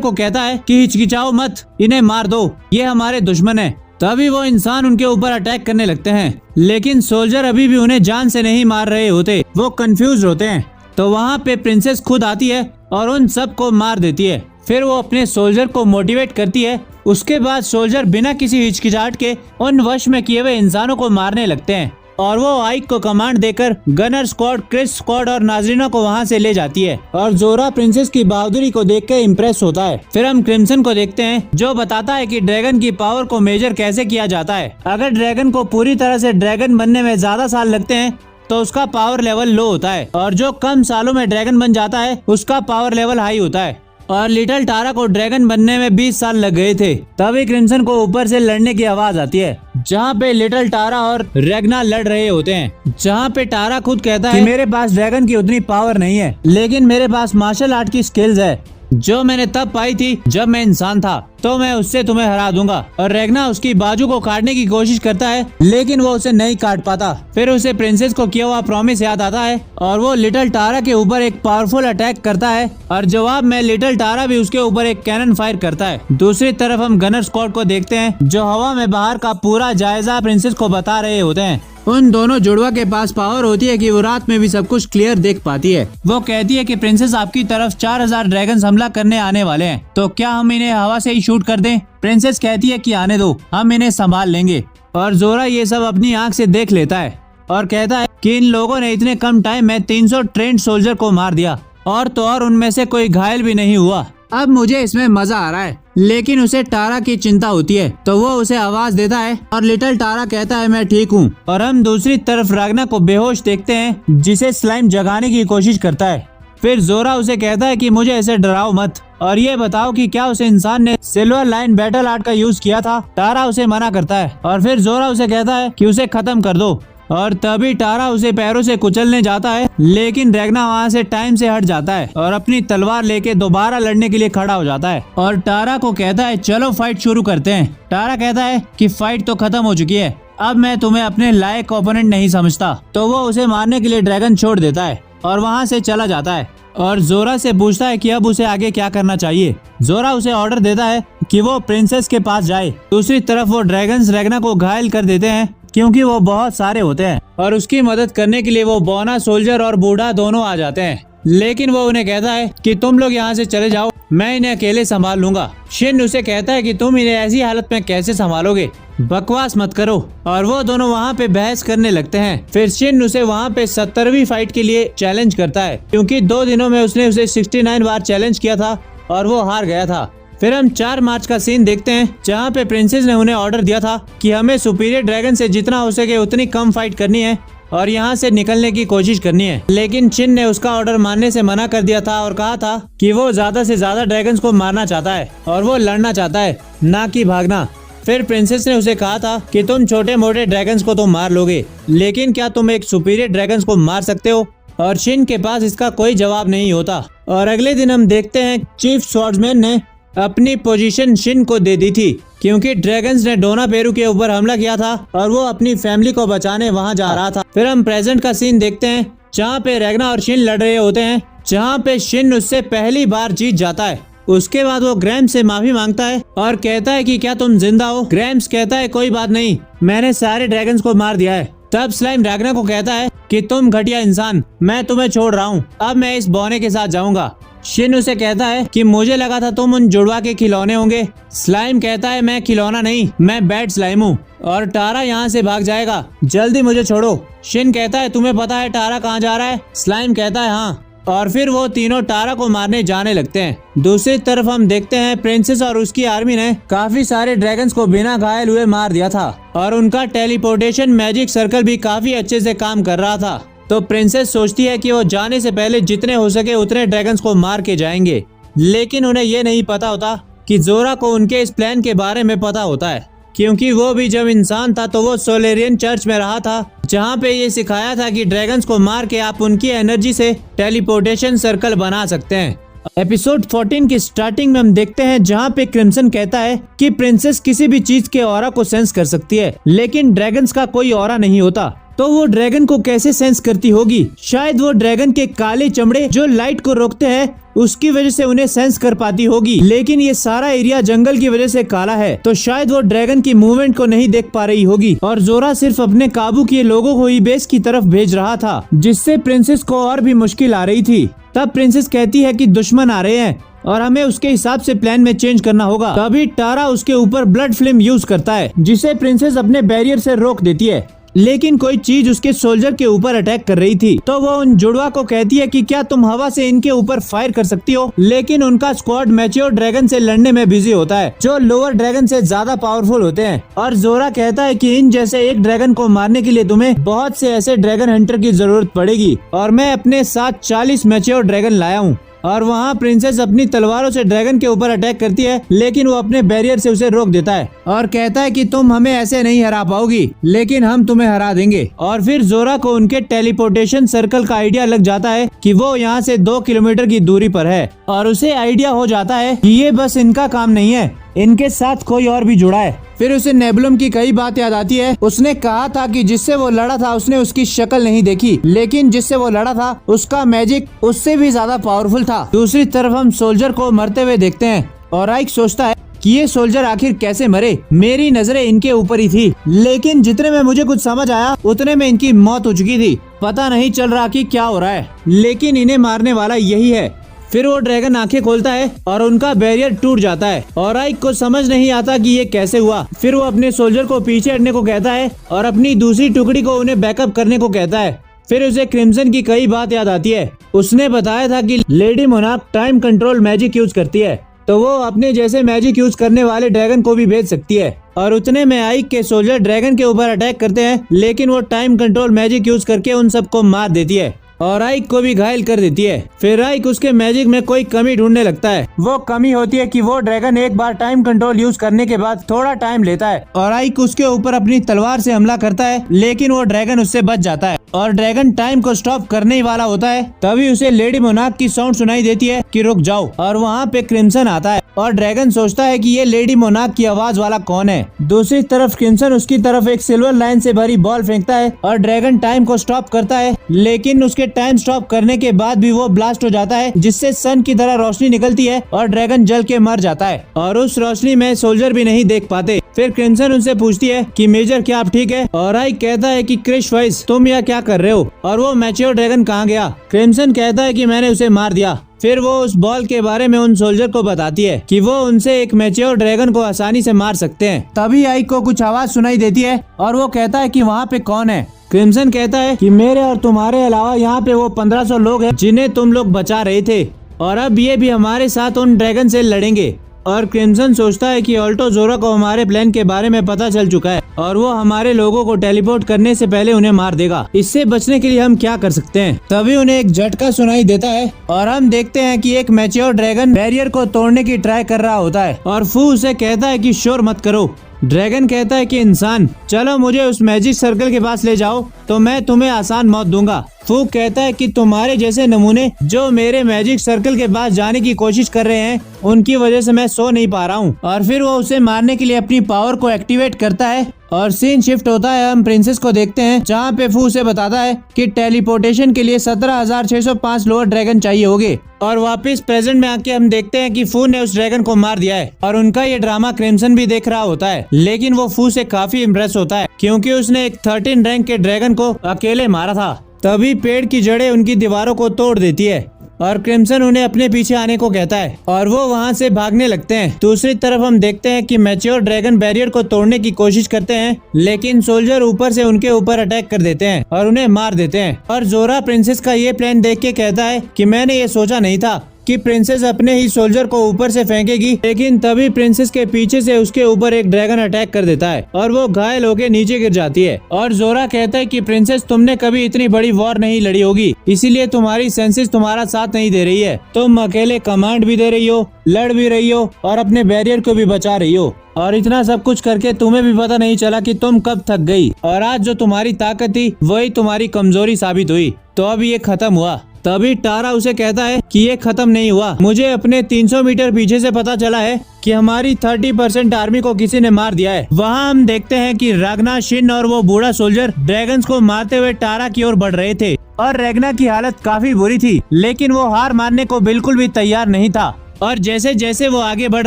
को कहता है कि हिचकिचाओ मत, इन्हें मार दो, ये हमारे दुश्मन है। तभी वो इंसान उनके ऊपर अटैक करने लगते हैं लेकिन सोल्जर अभी भी उन्हें जान से नहीं मार रहे होते, वो कंफ्यूज होते हैं। तो वहाँ पे प्रिंसेस खुद आती है और उन सब को मार देती है। फिर वो अपने सोल्जर को मोटिवेट करती है। उसके बाद सोल्जर बिना किसी हिचकिचाहट के उन वश में किए हुए इंसानों को मारने लगते हैं और वो आइक को कमांड देकर गनर स्क्वाड, क्रिस स्क्वाड और नाजरीना को वहाँ से ले जाती है और जोरा प्रिंसेस की बहादुरी को देखकर इम्प्रेस होता है। फिर हम क्रिम्सन को देखते हैं जो बताता है कि ड्रैगन की पावर को मेजर कैसे किया जाता है। अगर ड्रैगन को पूरी तरह से ड्रैगन बनने में ज्यादा साल लगते हैं तो उसका पावर लेवल लो होता है और जो कम सालों में ड्रैगन बन जाता है उसका पावर लेवल हाई होता है। और लिटिल टारा को ड्रैगन बनने में 20 साल लग गए थे। तभी क्रिम्सन को ऊपर से लड़ने की आवाज आती है जहाँ पे लिटिल टारा और रैग्ना लड़ रहे होते हैं। जहाँ पे टारा खुद कहता है कि मेरे पास ड्रैगन की उतनी पावर नहीं है लेकिन मेरे पास मार्शल आर्ट की स्किल्स है जो मैंने तब पाई थी जब मैं इंसान था, तो मैं उससे तुम्हें हरा दूंगा। और रैग्ना उसकी बाजू को काटने की कोशिश करता है लेकिन वो उसे नहीं काट पाता। फिर उसे प्रिंसेस को किया हुआ प्रॉमिस याद आता है और वो लिटिल टारा के ऊपर एक पावरफुल अटैक करता है और जवाब में लिटिल टारा भी उसके ऊपर एक कैनन फायर करता है। दूसरी तरफ हम गनर स्क्वाड को देखते हैं जो हवा में बाहर का पूरा जायजा प्रिंसेस को बता रहे होते हैं। उन दोनों जुड़वा के पास पावर होती है कि वो रात में भी सब कुछ क्लियर देख पाती है। वो कहती है कि प्रिंसेस आपकी तरफ 4000 ड्रैगन हमला करने आने वाले हैं, तो क्या हम इन्हें हवा से ही शूट कर दें? प्रिंसेस कहती है कि आने दो, हम इन्हें संभाल लेंगे। और जोरा ये सब अपनी आंख से देख लेता है और कहता है कि इन लोगों ने इतने कम टाइम में 300 ट्रेंड सोल्जर को मार दिया और तो और उनमें से कोई घायल भी नहीं हुआ। अब मुझे इसमें मजा आ रहा है। लेकिन उसे टारा की चिंता होती है तो वो उसे आवाज देता है और लिटिल टारा कहता है मैं ठीक हूँ। और हम दूसरी तरफ राग्ना को बेहोश देखते हैं जिसे स्लाइम जगाने की कोशिश करता है। फिर जोरा उसे कहता है कि मुझे ऐसे डराओ मत और ये बताओ कि क्या उस इंसान ने सिल्वर लाइन बैटल आर्ट का यूज किया था। टारा उसे मना करता है और फिर जोरा उसे कहता है कि उसे खत्म कर दो और तभी टारा उसे पैरों से कुचलने जाता है लेकिन रैग्ना वहाँ से टाइम से हट जाता है और अपनी तलवार लेके दोबारा लड़ने के लिए खड़ा हो जाता है और टारा को कहता है चलो फाइट शुरू करते हैं। टारा कहता है कि फाइट तो खत्म हो चुकी है, अब मैं तुम्हें अपने लायक ओपोनेंट नहीं समझता। तो वो उसे मारने के लिए ड्रैगन छोड़ देता है और वहाँ से चला जाता है और जोरा से पूछता है कि अब उसे आगे क्या करना चाहिए। जोरा उसे ऑर्डर देता है कि वो प्रिंसेस के पास जाए। दूसरी तरफ वो ड्रैगन्स रैग्ना को घायल कर देते हैं क्योंकि वो बहुत सारे होते हैं और उसकी मदद करने के लिए वो बौना सोल्जर और बूढ़ा दोनों आ जाते हैं। लेकिन वो उन्हें कहता है कि तुम लोग यहाँ से चले जाओ, मैं इन्हें अकेले संभाल लूंगा। शिन उसे कहता है कि तुम इन्हें ऐसी हालत में कैसे संभालोगे, बकवास मत करो। और वो दोनों वहाँ पे बहस करने लगते हैं। फिर शिन उसे वहाँ पे 70वीं फाइट के लिए चैलेंज करता है, क्योंकि 2 दिनों में उसने उसे 69 बार चैलेंज किया था और वो हार गया था। फिर हम 4 मार्च का सीन देखते हैं, जहाँ पे प्रिंसेस ने उन्हें ऑर्डर दिया था कि हमें सुपीरियर ड्रैगन से जितना हो सके उतनी कम फाइट करनी है और यहाँ से निकलने की कोशिश करनी है। लेकिन शिन ने उसका ऑर्डर मानने से मना कर दिया था और कहा था कि वो ज्यादा से ज्यादा ड्रैगन्स को मारना चाहता है और वो लड़ना चाहता है, ना कि भागना। फिर प्रिंसेस ने उसे कहा था कि तुम छोटे मोटे ड्रैगन्स को तो मार लोगे, लेकिन क्या तुम एक सुपीरियर ड्रैगन्स को मार सकते हो? और शिन के पास इसका कोई जवाब नहीं होता। और अगले दिन हम देखते हैं चीफ स्वॉर्ड्समैन ने अपनी पोजीशन शिन को दे दी थी, क्योंकि ड्रैगन्स ने डोना पेरू के ऊपर हमला किया था और वो अपनी फैमिली को बचाने वहां जा रहा था। फिर हम प्रेजेंट का सीन देखते हैं, जहाँ पे रेगना और शिन लड़ रहे होते हैं, जहाँ पे शिन उससे पहली बार जीत जाता है। उसके बाद वो ग्रैम्स से माफी मांगता है और कहता है कि क्या तुम जिंदा हो? ग्रैम्स कहता है कोई बात नहीं, मैंने सारे ड्रैगन्स को मार दिया है। तब स्लाइम रेगना को कहता है कि तुम घटिया इंसान, मैं तुम्हें छोड़ रहा हूँ, अब मैं इस बौने के साथ जाऊंगा। शिन उसे कहता है कि मुझे लगा था तुम उन जुड़वा के खिलौने होंगे। स्लाइम कहता है मैं खिलौना नहीं, मैं बैड स्लाइम हूँ और टारा यहाँ से भाग जाएगा, जल्दी मुझे छोड़ो। शिन कहता है तुम्हें पता है टारा कहाँ जा रहा है? स्लाइम कहता है हाँ। और फिर वो तीनों टारा को मारने जाने लगते हैं। दूसरी तरफ हम देखते हैं प्रिंसेस और उसकी आर्मी ने काफी सारे ड्रैगन्स को बिना घायल हुए मार दिया था और उनका टेलीपोर्टेशन मैजिक सर्कल भी काफी अच्छे से काम कर रहा था। तो प्रिंसेस सोचती है कि वो जाने से पहले जितने हो सके उतने ड्रैगन्स को मार के जाएंगे, लेकिन उन्हें ये नहीं पता होता कि जोरा को उनके इस प्लान के बारे में पता होता है, क्योंकि वो भी जब इंसान था तो वो सोलेरियन चर्च में रहा था, जहाँ पे ये सिखाया था कि ड्रैगन्स को मार के आप उनकी एनर्जी से टेलीपोर्टेशन सर्कल बना सकते हैं। एपिसोड 14 की स्टार्टिंग में हम देखते हैं जहाँ पे क्रिम्सन कहता है कि प्रिंसेस किसी भी चीज के ऑरा को सेंस कर सकती है, लेकिन ड्रैगन्स का कोई ऑरा नहीं होता। तो वो ड्रैगन को कैसे सेंस करती होगी? शायद वो ड्रैगन के काले चमड़े जो लाइट को रोकते हैं उसकी वजह से उन्हें सेंस कर पाती होगी, लेकिन ये सारा एरिया जंगल की वजह से काला है, तो शायद वो ड्रैगन की मूवमेंट को नहीं देख पा रही होगी। और जोरा सिर्फ अपने काबू किए लोगों को ही बेस की तरफ भेज रहा था, जिससे प्रिंसेस को और भी मुश्किल आ रही थी। तब प्रिंसेस कहती है कि दुश्मन आ रहे हैं और हमें उसके हिसाब से प्लान में चेंज करना होगा। तभी टारा उसके ऊपर ब्लड फ्लेम यूज करता है, जिसे प्रिंसेस अपने बैरियर से रोक देती है, लेकिन कोई चीज उसके सोल्जर के ऊपर अटैक कर रही थी। तो वो उन जुड़वा को कहती है कि क्या तुम हवा से इनके ऊपर फायर कर सकती हो? लेकिन उनका स्क्वाड मैच्योर ड्रैगन से लड़ने में बिजी होता है, जो लोअर ड्रैगन से ज्यादा पावरफुल होते हैं। और जोरा कहता है कि इन जैसे एक ड्रैगन को मारने के लिए तुम्हें बहुत से ऐसे ड्रैगन हंटर की जरूरत पड़ेगी, और मैं अपने साथ 40 मैच्योर ड्रैगन लाया हूँ। और वहाँ प्रिंसेस अपनी तलवारों से ड्रैगन के ऊपर अटैक करती है, लेकिन वो अपने बैरियर से उसे रोक देता है और कहता है कि तुम हमें ऐसे नहीं हरा पाओगी, लेकिन हम तुम्हें हरा देंगे। और फिर जोरा को उनके टेलीपोर्टेशन सर्कल का आइडिया लग जाता है कि वो यहाँ से 2 किलोमीटर की दूरी पर है, और उसे आइडिया हो जाता है कि ये बस इनका काम नहीं है, इनके साथ कोई और भी जुड़ा है। फिर उसे नेबुलम की कई बात याद आती है। उसने कहा था कि जिससे वो लड़ा था उसने उसकी शक्ल नहीं देखी, लेकिन जिससे वो लड़ा था उसका मैजिक उससे भी ज्यादा पावरफुल था। दूसरी तरफ हम सोल्जर को मरते हुए देखते हैं और आइक सोचता है कि ये सोल्जर आखिर कैसे मरे, मेरी नजरें इनके ऊपर ही थी, लेकिन जितने में मुझे कुछ समझ आया उतने में इनकी मौत हो चुकी थी। पता नहीं चल रहा कि क्या हो रहा है, लेकिन इन्हें मारने वाला यही है। फिर वो ड्रैगन आंखें खोलता है और उनका बैरियर टूट जाता है और आइक को समझ नहीं आता कि ये कैसे हुआ। फिर वो अपने सोल्जर को पीछे हटने को कहता है और अपनी दूसरी टुकड़ी को उन्हें बैकअप करने को कहता है। फिर उसे क्रिम्सन की कई बात याद आती है। उसने बताया था कि lady monarch time control magic use करती है, तो वो अपने जैसे मैजिक यूज करने वाले ड्रैगन को भी भेज सकती है। और उतने में आइक के सोल्जर ड्रैगन के ऊपर अटैक करते हैं, लेकिन वो टाइम कंट्रोल मैजिक यूज करके उन सबको मार देती है और आइक को भी घायल कर देती है। फिर आइक उसके मैजिक में कोई कमी ढूंढने लगता है। वो कमी होती है कि वो ड्रैगन एक बार टाइम कंट्रोल यूज करने के बाद थोड़ा टाइम लेता है और आइक उसके ऊपर अपनी तलवार से हमला करता है, लेकिन वो ड्रैगन उससे बच जाता है और ड्रैगन टाइम को स्टॉप करने ही वाला होता है। तभी उसे लेडी मोनार्क की साउंड सुनाई देती है कि रुक जाओ, और वहाँ पे क्रिम्सन आता है और ड्रैगन सोचता है कि ये लेडी मोनार्क की आवाज वाला कौन है। दूसरी तरफ क्रिम्सन उसकी तरफ एक सिल्वर लाइन से भरी बॉल फेंकता है और ड्रैगन टाइम को स्टॉप करता है, लेकिन उसके टाइम स्टॉप करने के बाद भी वो ब्लास्ट हो जाता है, जिससे सन की तरह रोशनी निकलती है और ड्रैगन जल के मर जाता है और उस रोशनी में सोल्जर भी नहीं देख पाते। फिर क्रिम्सन उनसे पूछती है कि मेजर क्या आप ठीक है? और आइक कहता है कि क्रिश वाइस तुम यहाँ क्या क्या कर रहे हो और वो मैच्योर ड्रैगन कहाँ गया। क्रिम्सन कहता है कि मैंने उसे मार दिया। फिर वो उस बॉल के बारे में उन सोल्जर को बताती है कि वो उनसे एक मैच्योर ड्रैगन को आसानी से मार सकते हैं। तभी आइक को कुछ आवाज सुनाई देती है और वो कहता है कि वहाँ पे कौन है। क्रिम्सन कहता है कि मेरे और तुम्हारे अलावा यहाँ पे वो 1500 लोग हैं जिन्हें तुम लोग बचा रहे थे और अब ये भी हमारे साथ उन ड्रैगन से लड़ेंगे। और क्रिम्सन सोचता है कि ऑल्टो जोरा को हमारे प्लान के बारे में पता चल चुका है और वो हमारे लोगों को टेलीपोर्ट करने से पहले उन्हें मार देगा। इससे बचने के लिए हम क्या कर सकते हैं। तभी उन्हें एक झटका सुनाई देता है और हम देखते हैं कि एक मैच्योर ड्रैगन बैरियर को तोड़ने की ट्राई कर रहा होता है और फू उसे कहता है कि शोर मत करो। ड्रैगन कहता है कि इंसान चलो मुझे उस मैजिक सर्कल के पास ले जाओ तो मैं तुम्हें आसान मौत दूंगा। फूक कहता है कि तुम्हारे जैसे नमूने जो मेरे मैजिक सर्कल के पास जाने की कोशिश कर रहे हैं उनकी वजह से मैं सो नहीं पा रहा हूँ। और फिर वो उसे मारने के लिए अपनी पावर को एक्टिवेट करता है और सीन शिफ्ट होता है। हम प्रिंसेस को देखते हैं जहाँ पे फू उसे बताता है कि टेलीपोर्टेशन के लिए 17,605 लोअर ड्रैगन चाहिए होंगे। और वापस प्रेजेंट में आके हम देखते हैं कि फू ने उस ड्रैगन को मार दिया है और उनका ये ड्रामा क्रिम्सन भी देख रहा होता है। लेकिन वो फू से काफी इम्प्रेस होता है क्योंकि उसने एक 13 रैंक के ड्रैगन को अकेले मारा था। तभी पेड़ की जड़ें उनकी दीवारों को तोड़ देती है और क्रिम्सन उन्हें अपने पीछे आने को कहता है और वो वहाँ से भागने लगते हैं। दूसरी तरफ हम देखते हैं कि मैच्योर ड्रैगन बैरियर को तोड़ने की कोशिश करते हैं लेकिन सोल्जर ऊपर से उनके ऊपर अटैक कर देते हैं और उन्हें मार देते हैं। और जोरा प्रिंसेस का ये प्लान देख के कहता है कि मैंने ये सोचा नहीं था कि प्रिंसेस अपने ही सोल्जर को ऊपर से फेंकेगी। लेकिन तभी प्रिंसेस के पीछे से उसके ऊपर एक ड्रैगन अटैक कर देता है और वो घायल होकर नीचे गिर जाती है। और जोरा कहता है कि प्रिंसेस तुमने कभी इतनी बड़ी वॉर नहीं लड़ी होगी इसीलिए तुम्हारी सेंसेस तुम्हारा साथ नहीं दे रही है। तुम अकेले कमांड भी दे रही हो, लड़ भी रही हो और अपने बैरियर को भी बचा रही हो और इतना सब कुछ करके तुम्हें भी पता नहीं चला कि तुम कब थक गई और आज जो तुम्हारी ताकत थी वही तुम्हारी कमजोरी साबित हुई। तो अब ये खत्म हुआ। तभी टारा उसे कहता है कि ये खत्म नहीं हुआ। मुझे अपने 300 मीटर पीछे से पता चला है कि हमारी 30% आर्मी को किसी ने मार दिया है। वहाँ हम देखते हैं कि रागना, शिन और वो बूढ़ा सोल्जर ड्रैगन्स को मारते हुए टारा की ओर बढ़ रहे थे और रैगना की हालत काफी बुरी थी लेकिन वो हार मानने को बिल्कुल भी तैयार नहीं था। और जैसे जैसे वो आगे बढ़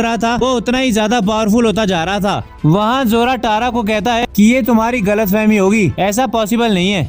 रहा था वो उतना ही ज्यादा पावरफुल होता जा रहा था। वहाँ जोरा टारा को कहता है कि ये तुम्हारी गलतफहमी होगी, ऐसा पॉसिबल नहीं है।